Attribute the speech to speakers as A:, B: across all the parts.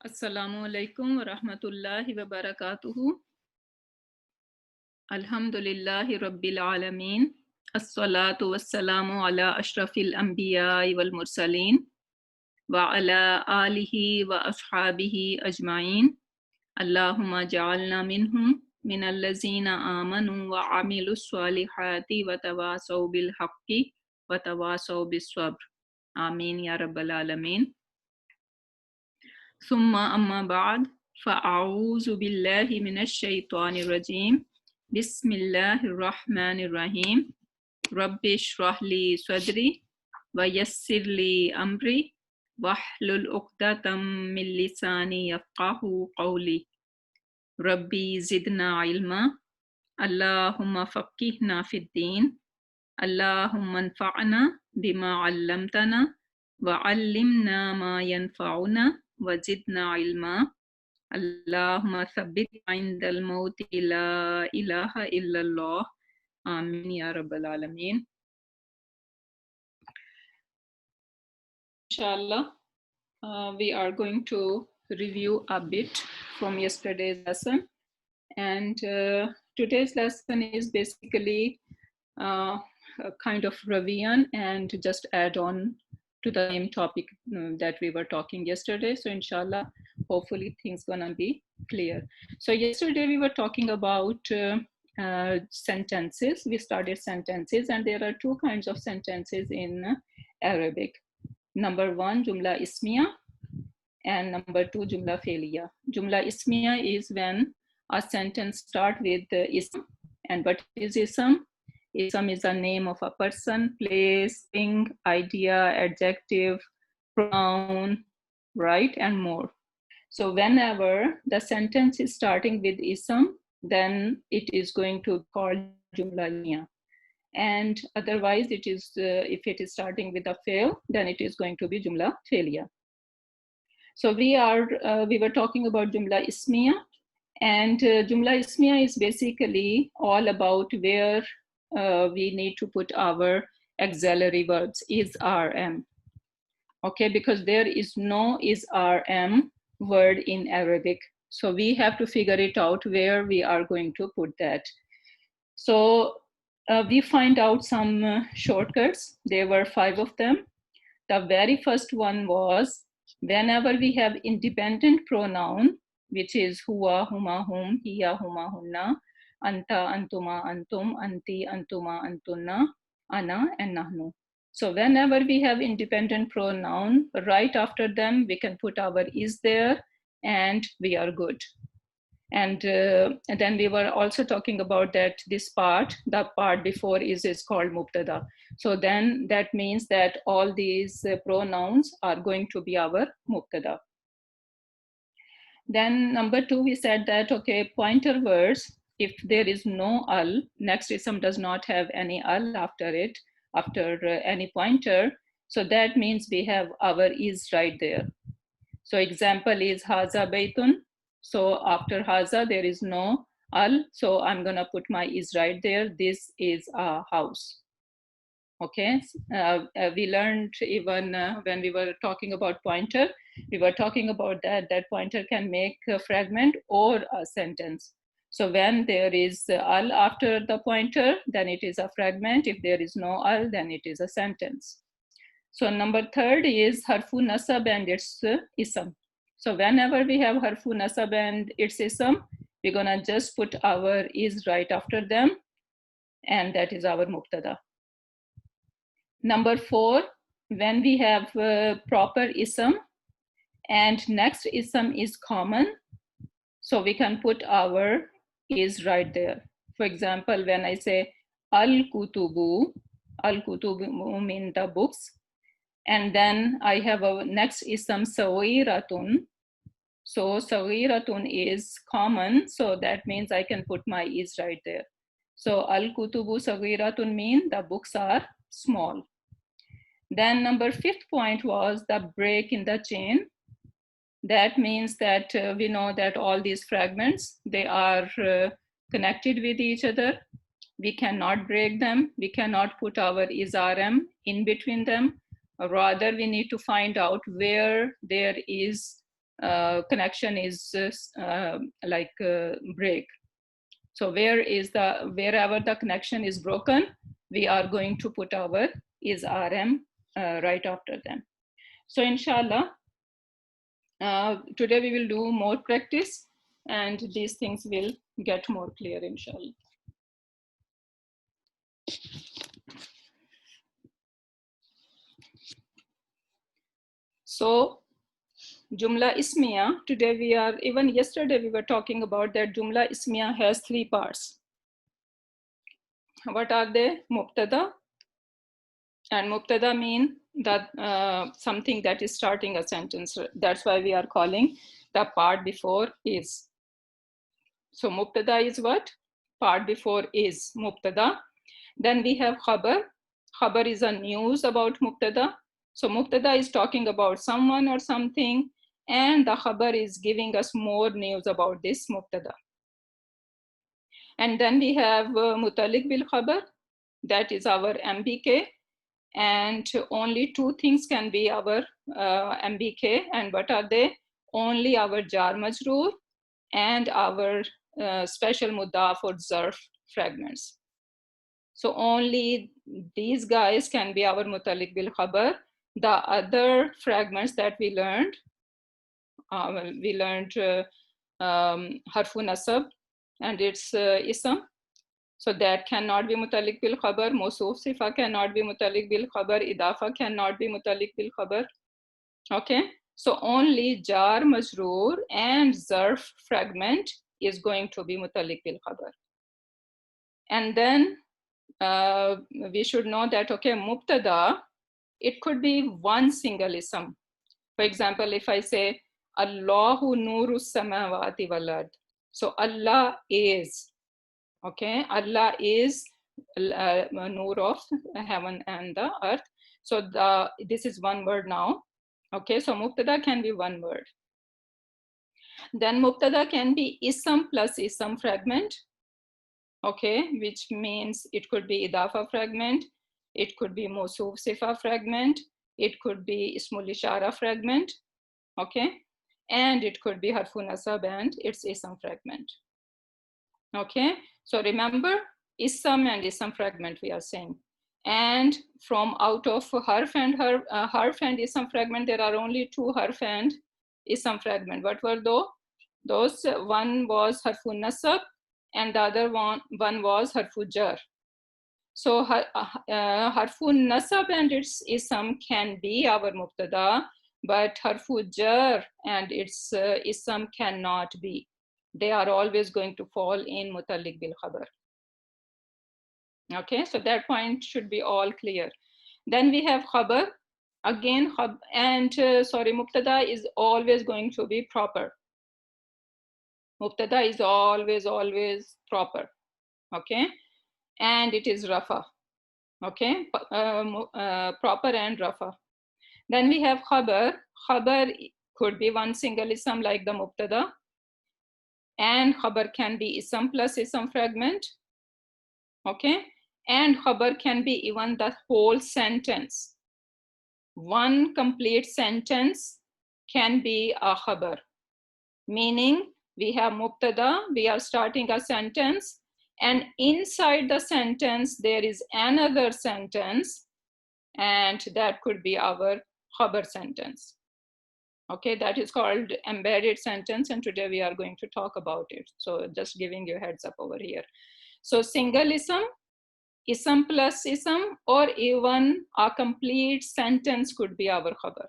A: Assalamu alaikum wa rahmatullahi wa barakatuhu. Alhamdulillahi rabbil alameen. As-salatu was-salamu ala ashrafil anbiya wal mursaleen wa ala alihi wa ashabihi ajma'in. Allahumma ja'alna minhum min allazina amanu wa amilu salihati wa tawasaw bil haqqi wa tawasaw bis sabr. Ameen ya rabbal alameen. ثم أما بعد فأعوذ بالله من الشيطان الرجيم بسم الله الرحمن الرحيم رب اشرح لي صدري ويسر لي أمري واحلل عقدة من لساني يفقه قولي ربي زدنا علما اللهم فقهنا في الدين اللهم انفعنا بما علمتنا وعلمنا ما ينفعنا وزدنا علما اللهم ثبت عند الموت لا إله إلا الله آمين يا رب العالمين. Inshallah, we are going to review a bit from yesterday's lesson, and today's lesson is basically a kind of revision and just add on to the same topic that we were talking yesterday. So inshallah, hopefully things gonna be clear. So yesterday we were talking about sentences. We started sentences, and there are two kinds of sentences in Arabic. Number one, jumla ismiya, and number two, jumla fe'liya. Jumla ismiya is when a sentence start with ism. And what is ism? Ism is the name of a person, place, thing, idea, adjective, pronoun, right, and more. So whenever the sentence is starting with ism, then it is going to be called jumla ismiya. And otherwise, it is if it is starting with a fail, then it is going to be jumla fe'liya. So we were talking about jumla ismiya, and jumla ismiya is basically all about where we need to put our auxiliary verbs, is, are, am. Okay, because there is no is, are, am word in Arabic. So we have to figure it out where we are going to put that. So we find out some shortcuts. There were 5 of them. The very first one was whenever we have independent pronoun, which is huwa, huma, hum, hiya, huma, hunna, anta, antuma, antum, anti, antuma, antunna, ana, and nahnu. So whenever we have independent pronoun, right after them, we can put our is there and we are good. And then we were also talking about that this part, the part before is called mubtada. So then that means that all these pronouns are going to be our mubtada. Then number 2, we said that, okay, pointer words, if there is no al, next ism does not have any al after it, after any pointer. So that means we have our is right there. So example is haza baytun. So after haza, there is no al. So I'm going to put my is right there. This is a house. Okay. We learned even when we were talking about pointer, we were talking about that pointer can make a fragment or a sentence. So when there is al after the pointer, then it is a fragment. If there is no al, then it is a sentence. So number 3 is harfu nasab and its ism. So whenever we have harfu nasab and its ism, we're gonna just put our is right after them, and that is our mubtada. Number 4, when we have proper ism and next ism is common, so we can put our is right there. For example, when I say al-kutubu mean the books, and then I have a next ism sawiratun. So sawiratun is common, so that means I can put my is right there. So al-kutubu sawiratun mean the books are small. Then number 5th point was the break in the chain. That means that we know that all these fragments, they are connected with each other. We cannot break them. We cannot put our is, are, am in between them. Rather, we need to find out where there is connection is break. So wherever the connection is broken, we are going to put our is RM right after them. So inshallah, today we will do more practice and these things will get more clear, inshallah. So Jumla Ismiya, today even yesterday we were talking about that Jumla Ismiya has 3 parts. What are they? Mubtada. And Mubtada mean that something that is starting a sentence. That's why we are calling the part before is. So Mubtada is what? Part before is Mubtada. Then we have Khabar. Khabar is a news about Mubtada. So Mubtada is talking about someone or something, and the Khabar is giving us more news about this Mubtada. And then we have Mutalik bil Khabar, that is our MBK, and only 2 things can be our MBK, and what are they? Only our Jar Majroor and our special Mudaf or Zarf fragments. So only these guys can be our Mutalik bil Khabar. The other fragments that we learned Harfu Nasab and its Ism. So that cannot be Mutalik bil Khabar. Mawsuf Sifa cannot be Mutalik bil Khabar. Idafa cannot be Mutalik bil Khabar. Okay. So only Jar Majroor and Zarf fragment is going to be Mutalik bil Khabar. And then we should know that, okay, Mubtada, it could be one single ism. For example, if I say, Allahu nuru samawati wal ard. So Allah is, okay, Allah is nur of heaven and the earth. So this is one word now. Okay, so Mubtada can be one word. Then Mubtada can be ism plus ism fragment. Okay, which means it could be Idafa fragment, it could be Mawsuf Sifa fragment, it could be Ismul Ishara fragment, okay, and it could be Harfu Nasab and its Ism fragment. Okay, so remember Ism and Ism fragment we are saying. And from out of Harf and Ism fragment, there are only 2 Harf and Ism fragment. What were those? One was Harfu Nasab and the other one was Harfu Jar. So Harfu Nasab and its Ism can be our Mubtada, but Harfu Jar and its Ism cannot be. They are always going to fall in Mutalik bil Khabar. Okay, so that point should be all clear. Then we have Khabar. Again, Mubtada is always going to be proper. Mubtada is always proper, okay? And it is Rafa, okay? Proper and Rafa. Then we have Khabar. Khabar could be one single ism like the Mubtada. And Khabar can be ism plus ism fragment, okay? And Khabar can be even the whole sentence. One complete sentence can be a Khabar, meaning we have Mubtada, we are starting a sentence, and inside the sentence there is another sentence, and that could be our Khabar sentence. Okay, that is called embedded sentence, and today we are going to talk about it. So just giving you a heads up over here. So single ism, ism plus ism, or even a complete sentence could be our Khabar.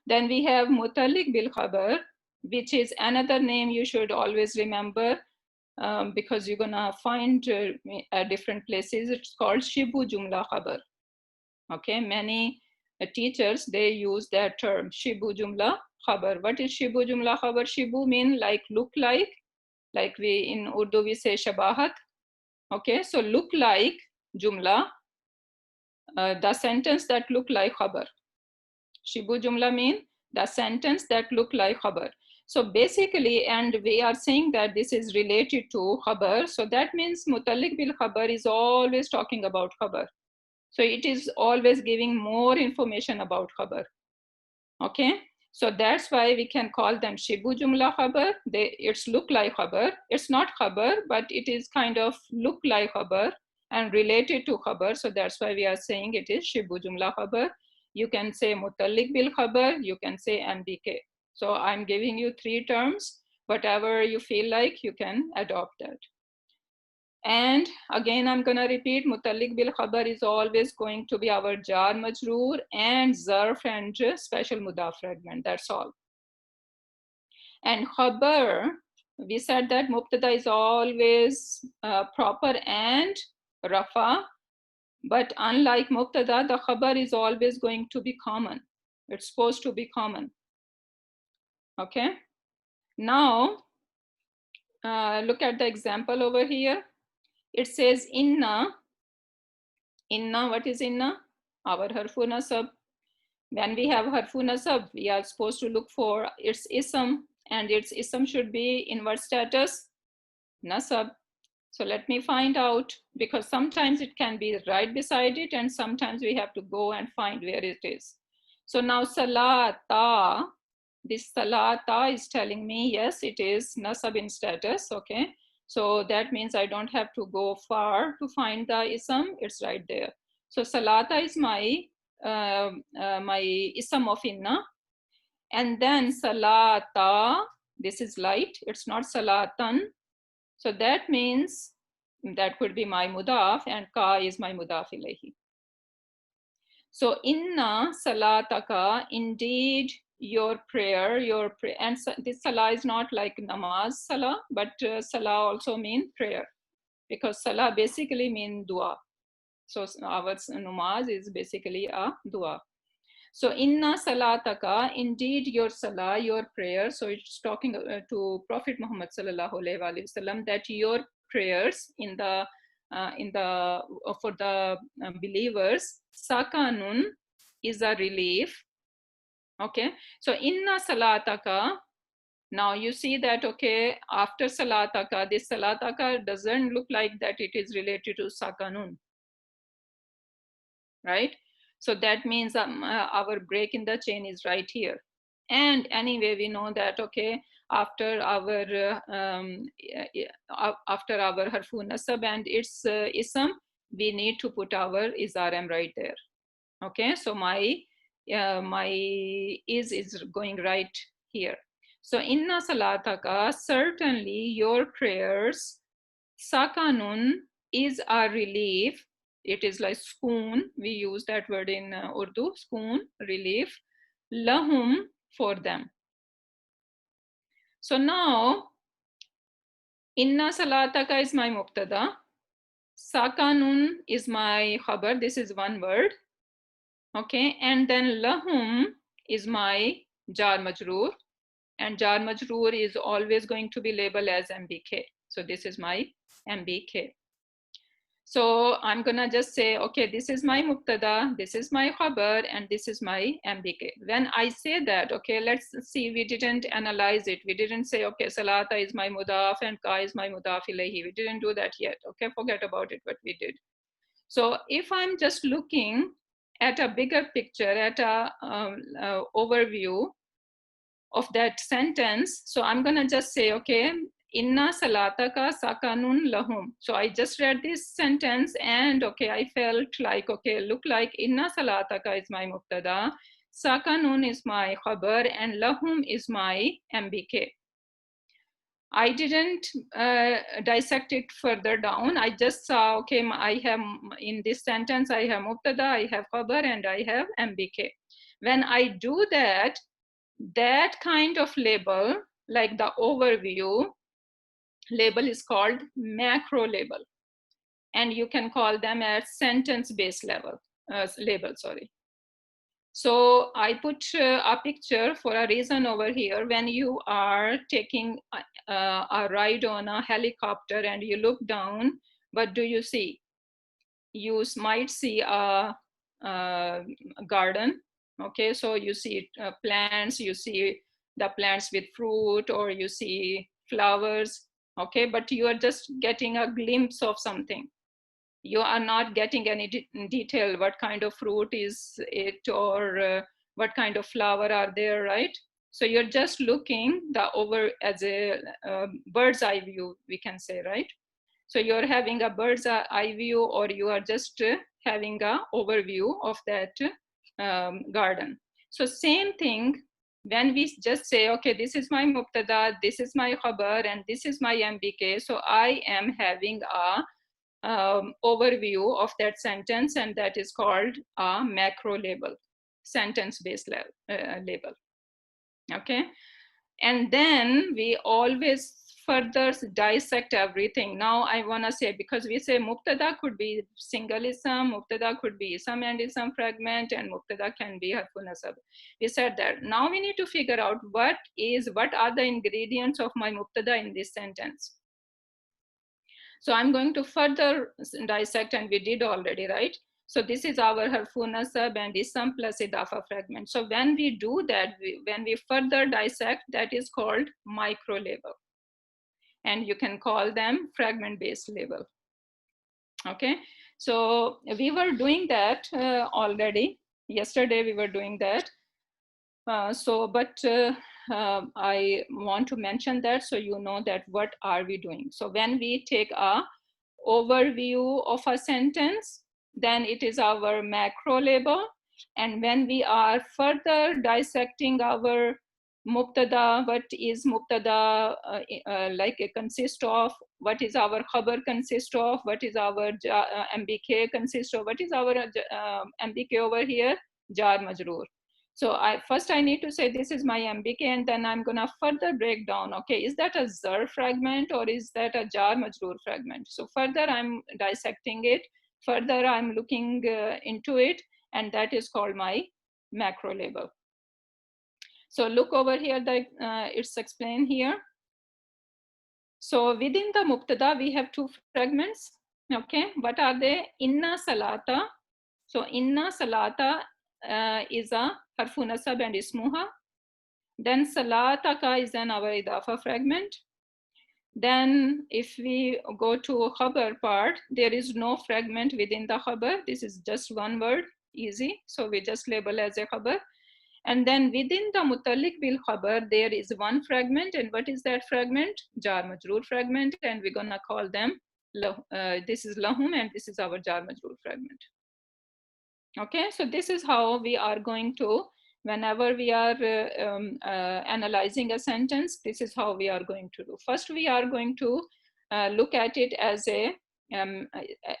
A: Then we have Mutalik bil Khabar, which is another name you should always remember because you're gonna find at different places. It's called Shibu Jumla Khabar. Okay, many teachers, they use that term, Shibu Jumla Khabar. What is Shibu Jumla Khabar? Shibu mean like look like we in Urdu we say Shabahat. Okay, so look like Jumla, the sentence that look like Khabar. Shibu Jumla mean the sentence that look like Khabar. So basically, and we are saying that this is related to Khabar, so that means Mutalik bil Khabar is always talking about Khabar. So it is always giving more information about Khabar. Okay, So that's why we can call them shibu jumla khabar. It's look like khabar. It's not khabar, but it is kind of look like khabar and related to khabar. So that's why we are saying it is shibu jumla khabar. You can say mutalliq bil khabar. You can say MBK. So I'm giving you 3 terms. Whatever you feel like, you can adopt that. And again, I'm going to repeat, mutalliq bil khabar is always going to be our jar majroor and zarf and special mudaf fragment. That's all. And khabar, we said that mubtada is always proper and rafa. But unlike mubtada, the khabar is always going to be common. It's supposed to be common. Okay. Now, look at the example over here. It says inna. Inna, what is inna? Our harfu nasab. When we have harfu nasab, we are supposed to look for its ism, and its ism should be in what status? Nasab. So let me find out, because sometimes it can be right beside it, and sometimes we have to go and find where it is. So now salata, this salata is telling me, yes, it is nasab in status, okay? So that means I don't have to go far to find the ism, it's right there. So salata is my ism of inna. And then salata, this is light, it's not salatan. So that means that could be my mudaf, and ka is my mudaf ilayhi. So inna salataka, indeed your prayer, and this salah is not like namaz salah, but salah also means prayer, because salah basically means dua. So our namaz is basically a dua. So inna salataka, indeed your salah, your prayer. So it's talking to Prophet Muhammad sallallahu alaihi wasallam that your prayers for the believers, sakanun is a relief. Okay, so inna salataka. Now you see that, okay, after salataka, this salataka doesn't look like that it is related to sakanun, right? So that means our break in the chain is right here. And anyway, we know that, okay, after our harfu nasab and its ism, we need to put our izarm right there. Okay, so my is going right here. So inna salataka, certainly your prayers, sakanun is a relief. It is like sukoon. We use that word in Urdu, sukoon, relief. Lahum, for them. So now, inna salataka is my mubtada. Sakanun is my khabar. This is one word. Okay, and then lahum is my jar majroor. And jar majroor is always going to be labeled as MBK. So this is my MBK. So I'm gonna just say, okay, this is my mubtada, this is my khabar, and this is my MBK. When I say that, okay, let's see, we didn't analyze it. We didn't say, okay, salata is my mudaf and ka is my mudaf ilayhi. We didn't do that yet. Okay, forget about it, what we did. So if I'm just looking at a bigger picture, at a overview of that sentence, so I'm gonna just say, okay, inna salataka sakanun lahum. So I just read this sentence and, okay, I felt like, okay, look like inna salataka is my mubtada, sakanun is my khabar, and lahum is my MBK. I didn't dissect it further down. I just saw, okay, I have in this sentence, I have mubtada, I have khabar, and I have MBK. When I do that, that kind of label, like the overview label, is called macro label. And you can call them as sentence-based label, sorry. So I put a picture for a reason over here. When you are taking a ride on a helicopter and you look down, what do you see? You might see a garden. Okay, so you see plants, you see the plants with fruit, or you see flowers. Okay, but you are just getting a glimpse of something. You are not getting any detail, what kind of fruit is it, or what kind of flower are there, right? So you're just looking the over as a bird's eye view, we can say, right? So you're having a bird's eye view, or you are just having a overview of that garden. So same thing, when we just say, okay, this is my mubtada, this is my khabar, and this is my MBK. So I am having a overview of that sentence, and that is called a macro label, sentence-based label. Okay, and then we always further dissect everything. Now I want to say, because we say mubtada could be single ism, mubtada could be ism and ism fragment, and mubtada can be harfu nasab. We said that. Now we need to figure out what are the ingredients of my mubtada in this sentence. So I'm going to further dissect, and we did already, right? So this is our harfu nasab and ism plus idafa fragment. So when we do that, when we further dissect, that is called micro label. And you can call them fragment based label. Okay, so we were doing that already. Yesterday we were doing that. I want to mention that so you know that what are we doing. So when we take a overview of a sentence, then it is our macro label. And when we are further dissecting our mubtada, what is mubtada like a consist of, what is our khabar consist of, what is our MBK consist of, what is our MBK over here, jar majroor. So first I need to say this is my MBK, and then I'm gonna further break down, okay, is that a zarf fragment or is that a jar majroor fragment? So further I'm dissecting it, further I'm looking into it, and that is called my macro label. So look over here, that it's explained here. So within the mubtada, we have two fragments. Okay, what are they? Inna salata. So inna salata is a harfu nasab and ismuha. Then salataka is an our idafa fragment. Then if we go to khabar part, there is no fragment within the khabar. This is just one word, easy. So we just label as a khabar. And then within the mutalliq bil khabar, there is one fragment. And what is that fragment? Jar majroor fragment. And we're gonna call them, this is lahum and this is our jar majroor fragment. Okay, so this is how we are going to, whenever we are analyzing a sentence, this is how we are going to do. First, we are going to look at it as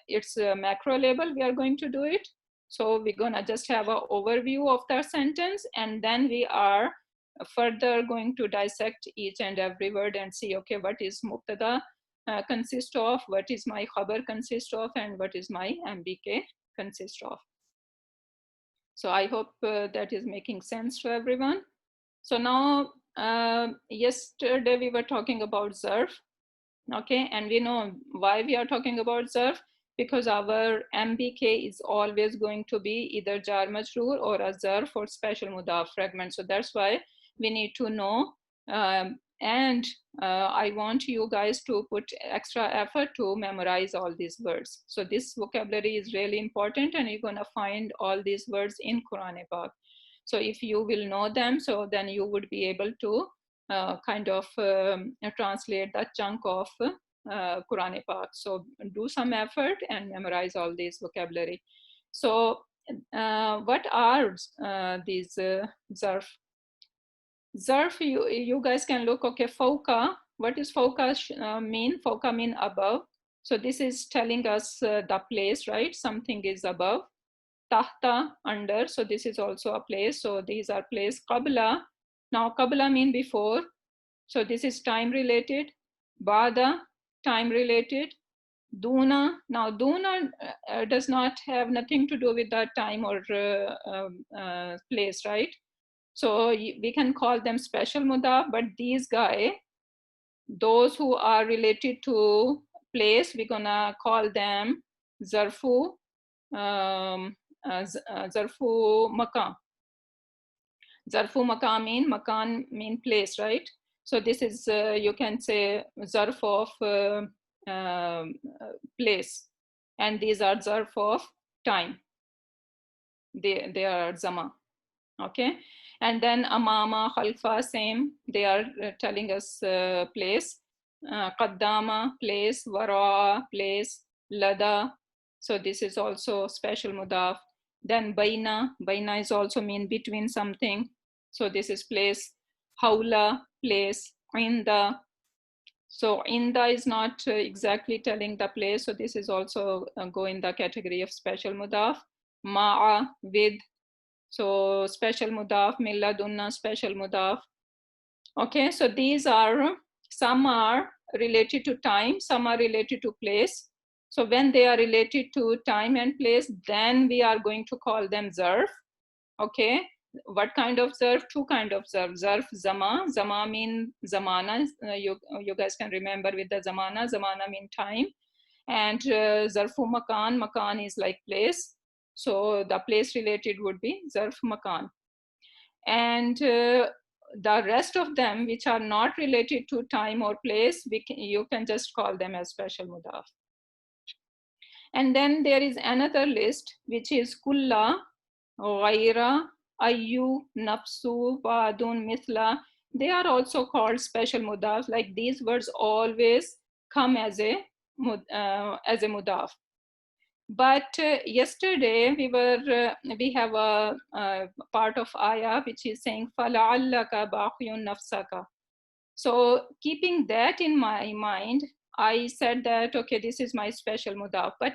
A: it's a macro label, we are going to do it. So we're gonna just have an overview of the sentence, and then we are further going to dissect each and every word and see, okay, what is mubtada consist of, what is my khabar consist of, and what is my MBK consist of. So I hope that is making sense to everyone. So now, yesterday we were talking about zarf, okay? And we know why we are talking about zarf, because our MBK is always going to be either jar majroor or a zarf or special mudaf fragment. So that's why we need to know, and I want you guys to put extra effort to memorize all these words. So this vocabulary is really important, and you're gonna find all these words in Quran Pak. So if you will know them, so then you would be able to kind of translate that chunk of Quran Pak. So do some effort and memorize all these vocabulary. So what are these zarf? Zarf, you guys can look, okay, fawqa. What is fawqa mean? Fawqa mean above. So this is telling us the place, right? Something is above. Tahta, under. So this is also a place. So these are place. Qabla. Now qabla mean before. So this is time related. Bada, time related. Duna. Now duna does not have nothing to do with that time or place, right? So we can call them special mudaf, but these guys, those who are related to place, we're gonna call them zarfu, zarfu makan. Zarfu makan mean place, right? So this is, you can say, zarf of place. And these are zarf of time. They are zama. Okay, and then amama, khalfa, same. They are telling us place. Qaddama, place. Wara, place. Lada. So this is also special mudaf. Then baina. Baina is also mean between something. So this is place. Hawla, place. Inda. So inda is not exactly telling the place. So this is also go in the category of special mudaf. Ma'a, with. So special mudaf, milladunna, special mudaf. Okay, so these are, some are related to time, some are related to place. So when they are related to time and place, then we are going to call them zarf. Okay, what kind of zarf? Two kind of zarf. Zarf zama. Zama mean zamana. You guys can remember with the zamana. Zamana mean time. And zarfu makan. Makan is like place. So the place related would be zarf makan. And the rest of them, which are not related to time or place, you can just call them as special mudaf. And then there is another list, which is kulla, ghaira, ayyu, nafsu, badun, mithla. They are also called special mudaf. Like these words always come as a mudaf. But yesterday we have a part of ayah which is saying فَلَعَلَّكَ بَاخِيٌ نَفْسَكَ. So keeping that in my mind, I said that okay, this is my special mudaf, but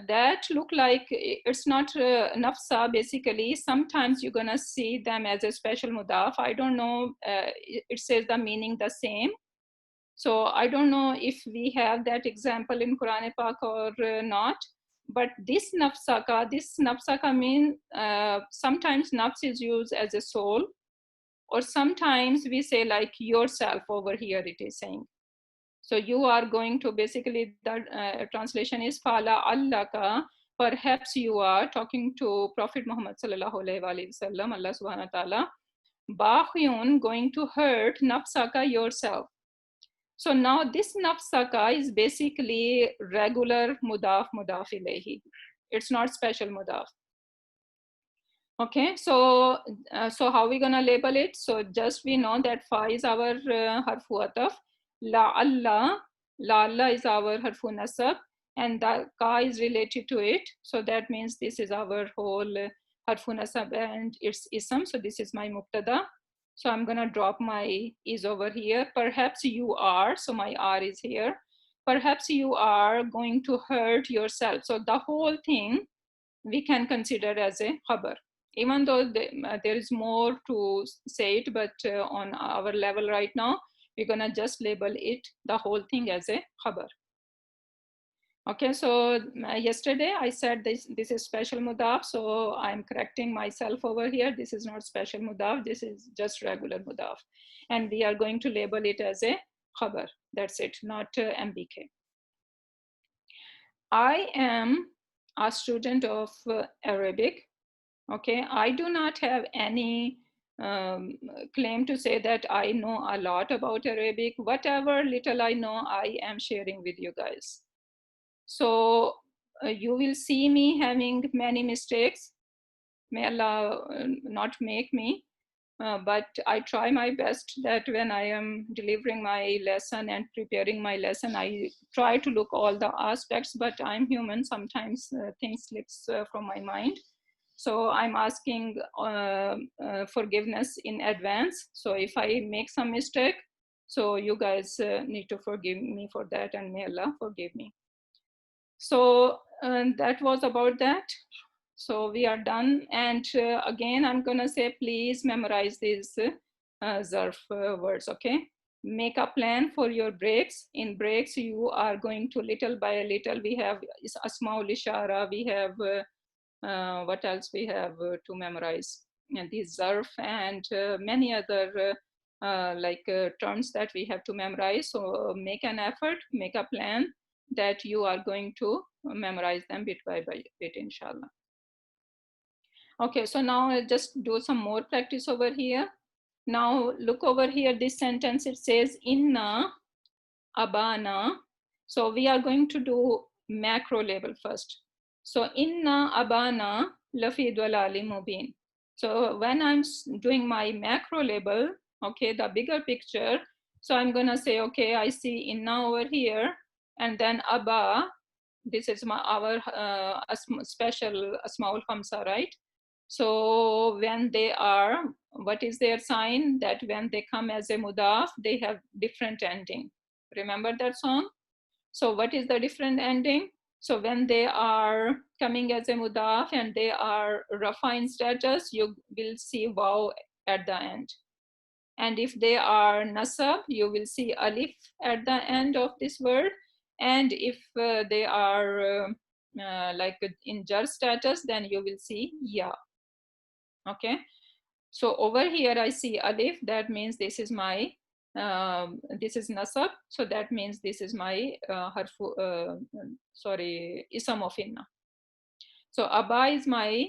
A: that look like it's not nafsa. Basically, sometimes you're gonna see them as a special mudaf. I don't know. It says the meaning the same. So I don't know if we have that example in Quran Pak or not. But this nafsaka means sometimes nafs is used as a soul, or sometimes we say like yourself over here it is saying. So you are going to, basically the translation is fala allaka, perhaps you are talking to Prophet Muhammad sallallahu alaihi wasallam, Allah subhanahu wa ta'ala, bakhiyun, going to hurt nafsaka, yourself. So now this nafsaka is basically regular mudaf ilayhi. It's not special mudaf. Okay, so how we gonna label it? So just we know that fa is our harfu ataf, la Allah is our harfu nasab, and the ka is related to it. So that means this is our whole harfu nasab and its ism. So this is my mubtada. So I'm gonna drop my is over here. Perhaps you are, so my R is here. Perhaps you are going to hurt yourself. So the whole thing we can consider as a khabar. Even though there is more to say it, but on our level right now, we're gonna just label it, the whole thing, as a khabar. Okay, so yesterday I said this is special mudaf, so I'm correcting myself over here. This is not special mudaf, this is just regular mudaf. And we are going to label it as a khabar. That's it, not MBK. I am a student of Arabic. Okay, I do not have any claim to say that I know a lot about Arabic. Whatever little I know, I am sharing with you guys. So you will see me having many mistakes. May Allah not make me. But I try my best that when I am delivering my lesson and preparing my lesson, I try to look all the aspects, but I'm human. Sometimes things slips from my mind. So I'm asking forgiveness in advance. So if I make some mistake, so you guys need to forgive me for that, and may Allah forgive me. So that was about that. So we are done. And again, I'm gonna say, please memorize these zarf words, okay? Make a plan for your breaks. In breaks, you are going to little by little. We have asmaul ishara, we have what else we have to memorize? And these zarf and many other terms that we have to memorize. So make an effort, make a plan that you are going to memorize them bit by bit, inshallah. Okay, so now I'll just do some more practice over here. Now look over here, this sentence, it says inna abana. So we are going to do macro label first. So inna abana lafi dwalali mubin. So when I'm doing my macro label, okay, the bigger picture, so I'm gonna say, okay, I see inna over here, and then aba, this is our special asmaul khamsa, right? So when they are, what is their sign? That when they come as a mudaf, they have different ending. Remember that song? So what is the different ending? So when they are coming as a mudaf and they are rafa in status, you will see waw at the end. And if they are nasab, you will see alif at the end of this word. And if they are like in jar status, then you will see ya. Okay. So over here I see alif, that means this is my, this is nasab. So that means this is my harfu, isam of inna. So aba is my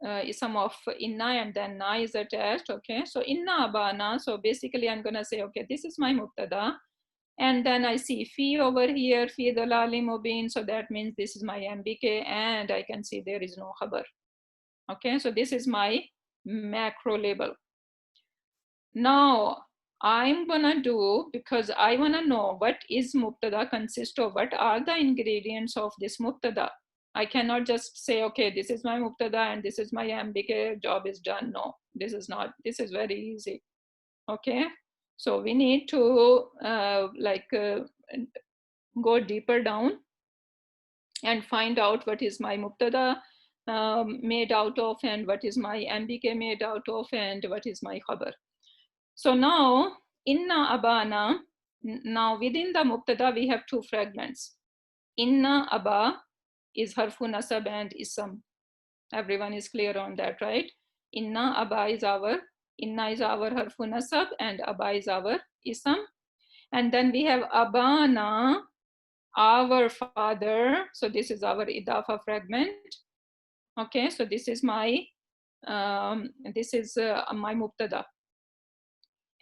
A: isam of inna, and then na is attached. Okay, so inna abana. So basically I'm gonna say, okay, this is my mubtada. And then I see fi over here, fi dalali mubin. So that means this is my MBK, and I can see there is no khabar. Okay, so this is my macro label. Now I'm gonna do, because I wanna know what is mubtada consist of, what are the ingredients of this mubtada. I cannot just say, okay, this is my mubtada and this is my MBK, job is done. No, this is not, this is very easy. Okay, so we need to go deeper down and find out what is my mubtada made out of, and what is my MBK made out of, and what is my khabar. So now, inna abana, now within the mubtada we have two fragments. Inna aba is harfu nasab and isam. Everyone is clear on that, right? Inna aba is our, inna is our harfu nasab and aba is our isam. And then we have abana, our father. So this is our idafa fragment. Okay, so this is my my mubtada.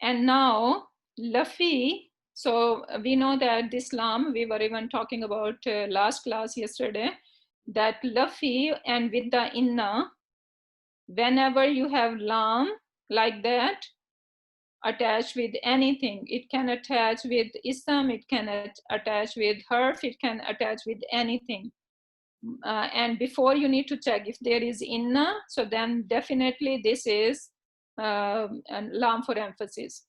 A: And now lafi, so we know that this lam, we were even talking about last class yesterday, that lafi and with the inna, whenever you have lam like that attached with anything, it can attach with ism, it can attach with harf, it can attach with anything. And before, you need to check if there is inna, so then definitely this is lam for emphasis.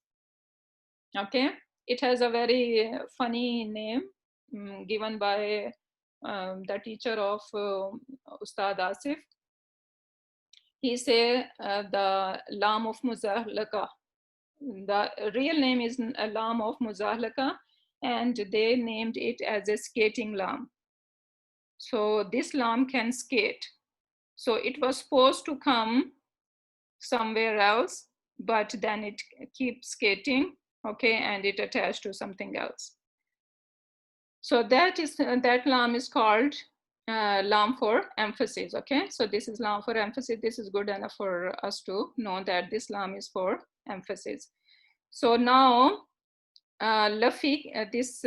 A: Okay, it has a very funny name given by the teacher of Ustad Asif. He say the lam of muzahlaka. The real name is a lam of muzahlaka, and they named it as a skating lam. So this lam can skate. So it was supposed to come somewhere else, but then it keeps skating, okay, and it attached to something else. So that lam is called lam for emphasis, okay? So this is lam for emphasis. This is good enough for us to know that this lam is for emphasis. So now lafi, this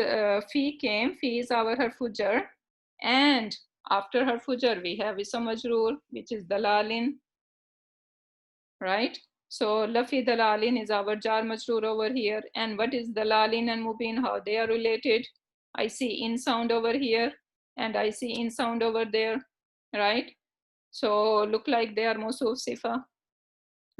A: fi came, fi is our harfu jar, and after harfu jar we have ism majroor, which is dalalin, right? So lafi dalalin is our jar majroor over here. And what is dalalin and mubin, how they are related? I see in sound over here and I see in sound over there, right? So look like they are mawsuf sifa.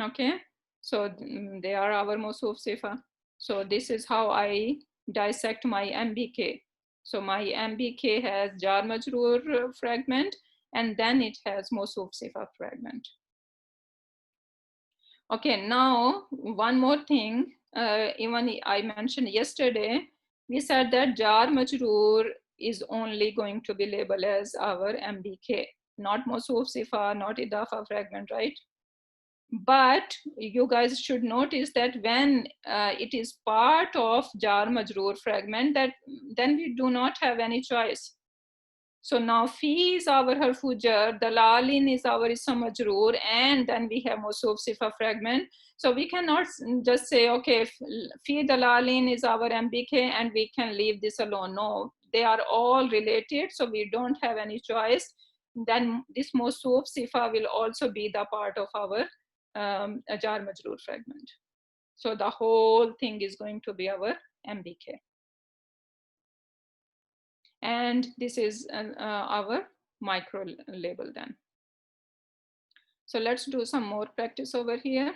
A: Okay, so they are our mawsuf sifa. So this is how I dissect my MBK. So my MBK has jar majroor fragment, and then it has mawsuf sifa fragment. Okay, now one more thing. Even I mentioned yesterday, we said that jar majroor is only going to be labeled as our MBK, not mawsuf sifa, not idafa fragment, right? But you guys should notice that when it is part of jar majroor fragment, that then we do not have any choice. So now fi is our harfu jar, dalalin is our ism majroor, and then we have mawsuf sifa fragment. So we cannot just say, okay, fi dalalin is our MBK and we can leave this alone. No, they are all related, so we don't have any choice. Then this mawsuf sifa will also be the part of our a jar majroor fragment. So the whole thing is going to be our MBK. And this is our micro label then. So let's do some more practice over here.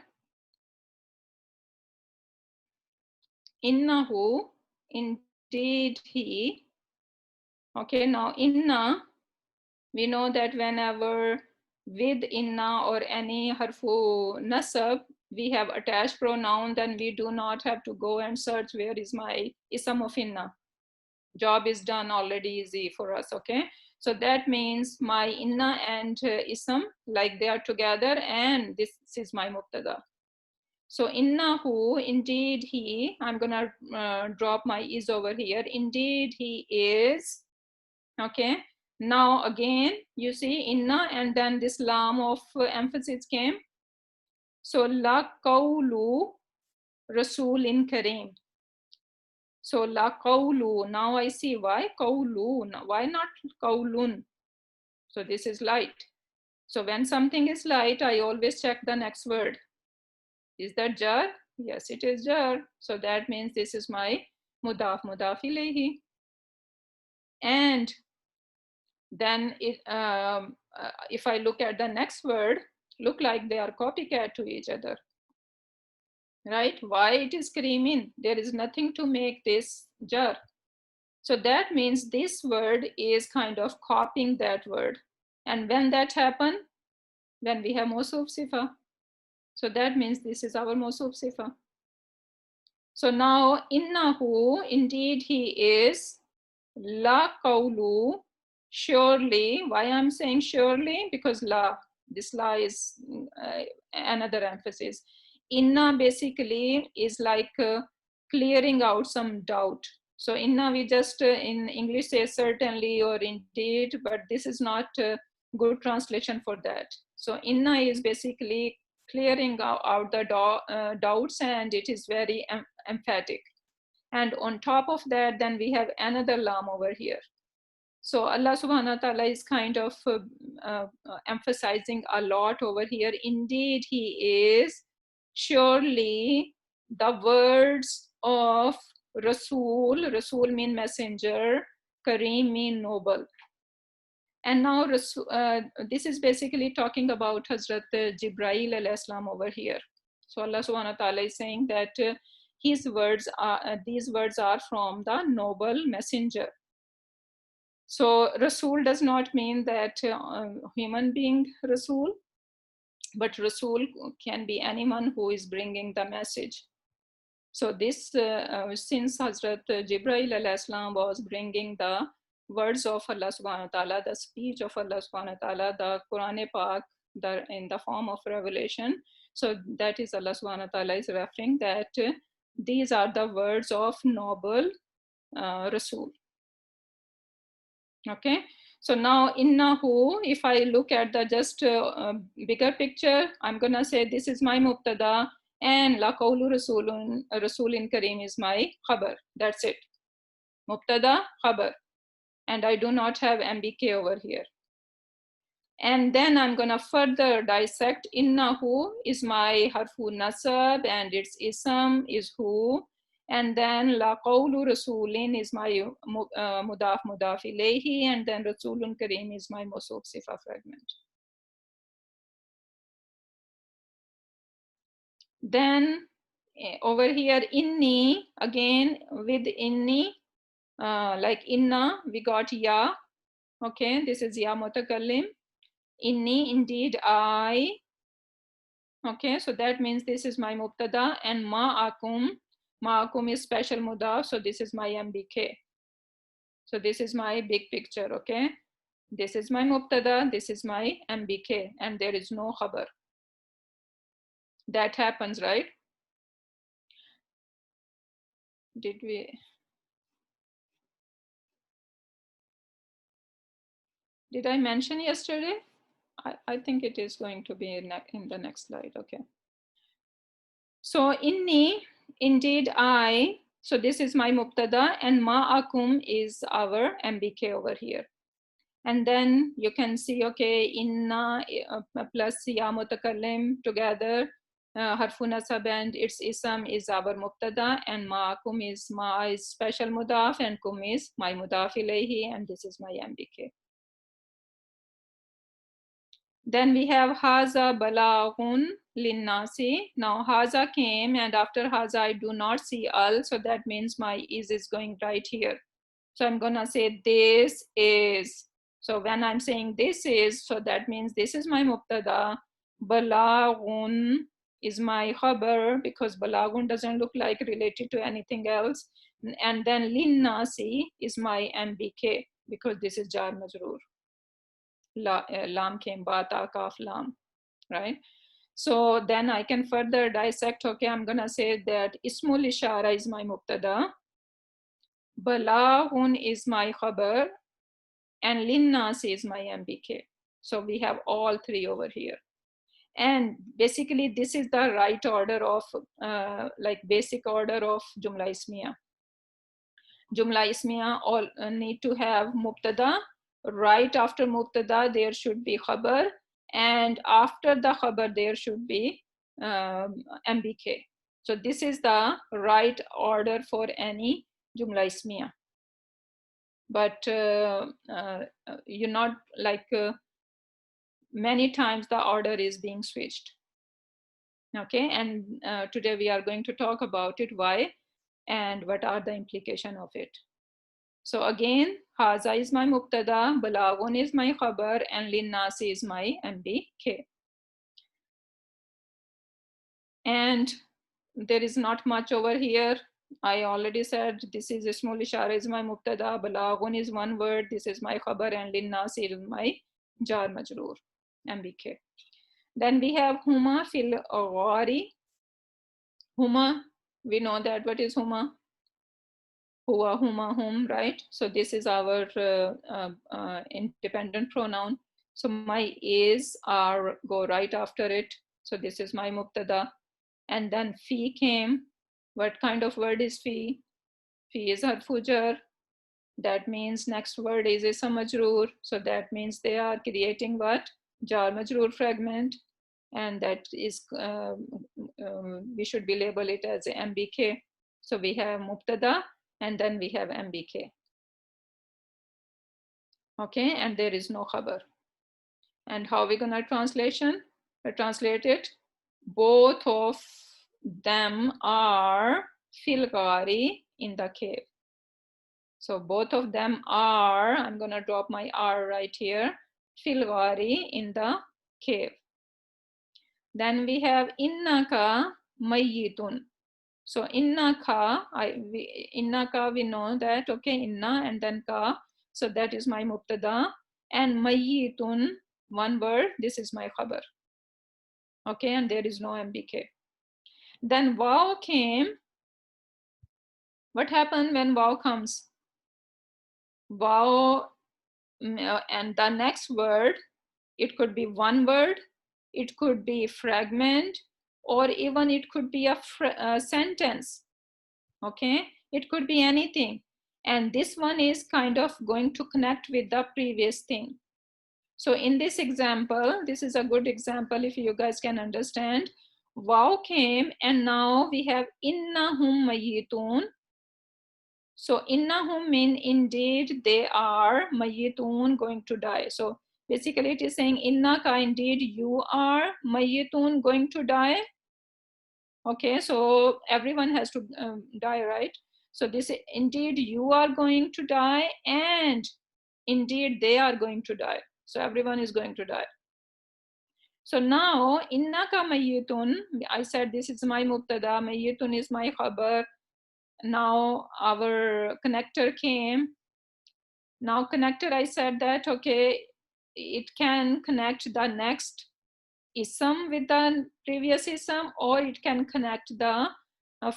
A: Innahu, indeed he. Okay, now inna, we know that whenever with inna or any harfu nasab, we have attached pronoun, then we do not have to go and search where is my ism of inna. Job is done already easy for us, okay? So that means my inna and ism, like they are together, and this is my mubtada. So innahu, indeed he, I'm gonna drop my is over here. Indeed he is, okay? Now again, you see inna and then this lam of emphasis came. So la qawlu rasulin kareem. So la qawlu, now I see why qawlu, why not qawlun? So this is light. So when something is light, I always check the next word. Is that jar? Yes, it is jar. So that means this is my mudaf ilayhi. And then if I look at the next word, look like they are copycat to each other. Right? Why it is kareemin? There is nothing to make this jar. So that means this word is kind of copying that word. And when that happens, when we have mawsuf sifa. So that means this is our mawsuf sifa. So now innahu, indeed he is, la qawlu, surely. Why I'm saying surely? Because la, this la is another emphasis. Inna basically is like clearing out some doubt. So inna we just in English say certainly or indeed, but this is not a good translation for that. So inna is basically clearing out the doubts, and it is very emphatic. And on top of that, then we have another lam over here. So Allah subhanahu wa ta'ala is kind of emphasizing a lot over here. Indeed, he is surely the words of Rasul. Rasul mean messenger, Kareem mean noble. And now this is basically talking about Hazrat Jibrail alayhi salam over here. So Allah subhanahu wa ta'ala is saying that his words are, these words are from the noble messenger. So Rasul does not mean that human being Rasul, but Rasul can be anyone who is bringing the message. So this, since Hazrat Jibrail alayhi salam was bringing the words of Allah subhanahu wa ta'ala, the speech of Allah subhanahu wa ta'ala, the Quran Pak, in the form of revelation. So that is Allah subhanahu wa ta'ala is referring that these are the words of noble Rasul. Okay, so now innahu, if I look at the just bigger picture, I'm gonna say this is my mubtada and la qawlu rasulin kareem is my khabar. That's it. Mubtada, khabar. And I do not have MBK over here. And then I'm gonna further dissect. Innahu is my harfu nasab and its ism is hu. And then la qawlu rasulin is my mudaf ilayhi, and then rasulun kareem is my mawsuf sifa fragment. Then over here inni, again with inni, like inna we got ya. Okay, this is ya mutakallim. Inni, indeed I. Okay, so that means this is my mubtada, and ma'akum is special mudaf, so this is my MBK. So this is my big picture, okay? This is my mubtada, this is my MBK, and there is no khabar. That happens, right? Did I mention yesterday? I think it is going to be in the next slide, okay. So inni, indeed I, so this is my mubtada, and ma'akum is our MBK over here. And then you can see, okay, inna plus ya mutakallim together, harfu nasab and its ism is our mubtada, and ma'akum is ma is special mudaf, and kum is my mudaf ilayhi, and this is my MBK. Then we have haza balaghun linnasi. Now haza came, and after haza I do not see al, so that means my is going right here. So I'm gonna say this is. So when I'm saying this is, so that means this is my mubtada. Balaghun is my khabar, because balaghun doesn't look like related to anything else. And then linnasi is my MBK, because this is jar majroor. Lam came, ba, ta, kaf, lam, right? So then I can further dissect. Okay, I'm gonna say that ismul ishara is my mubtada, balaghun is my khabar, and linnas is my MBK. So we have all three over here. And basically this is the right order of like basic order of Jumla Ismiya. Jumla Ismiya all need to have mubtada. Right after mubtada there should be khabar, and after the khabar there should be MBK. So this is the right order for any Jumla Ismiya. But you're not like many times the order is being switched. Okay, and today we are going to talk about it, why and what are the implication of it. So again, haza is my mubtada, balaghun is my khabar, and linnasi is my MBK. And there is not much over here. I already said this is ismul ishara is my mubtada, balaghun is one word, this is my khabar, and linnasi is my jar majroor, MBK. Then we have huma fil ghari. Huma, we know that what is huma? Huwa, huma, hum, right? So this is our independent pronoun. So my is are go right after it. So this is my mubtada. And then fi came. What kind of word is fi? Fi is harfu jar. That means next word is ism majroor. So that means they are creating what? Jar majroor fragment. And that is, we should be label it as a MBK. So we have mubtada, and then we have MBK. Okay, and there is no khabar. And how we gonna translate it? Both of them are fil ghari, in the cave. So both of them are, I'm gonna drop my R right here, fil ghari, in the cave. Then we have innaka mayyitun. So inna ka, inna ka, we know that, okay, inna and then ka. So that is my mubtada. And mayyitun, one word, this is my khabar. Okay, and there is no MBK. Then waw came. What happened when waw comes? Waw, and the next word, it could be one word, it could be fragment, or even it could be a sentence. Okay, it could be anything, and this one is kind of going to connect with the previous thing. So in this example, this is a good example if you guys can understand. Waw came, and now we have innahum mayyitun. So innahum mean indeed they are, mayyitun going to die. So basically it is saying innaka, indeed you are, mayyitun going to die. Okay, so everyone has to die, right? So this indeed you are going to die, and indeed they are going to die. So everyone is going to die. So now innaka mayyitun, I said this is my mubtada, mayyitun is my khabar. Now our connector came. Now connector, I said that, okay, it can connect the next ism with the previous ism, or it can connect the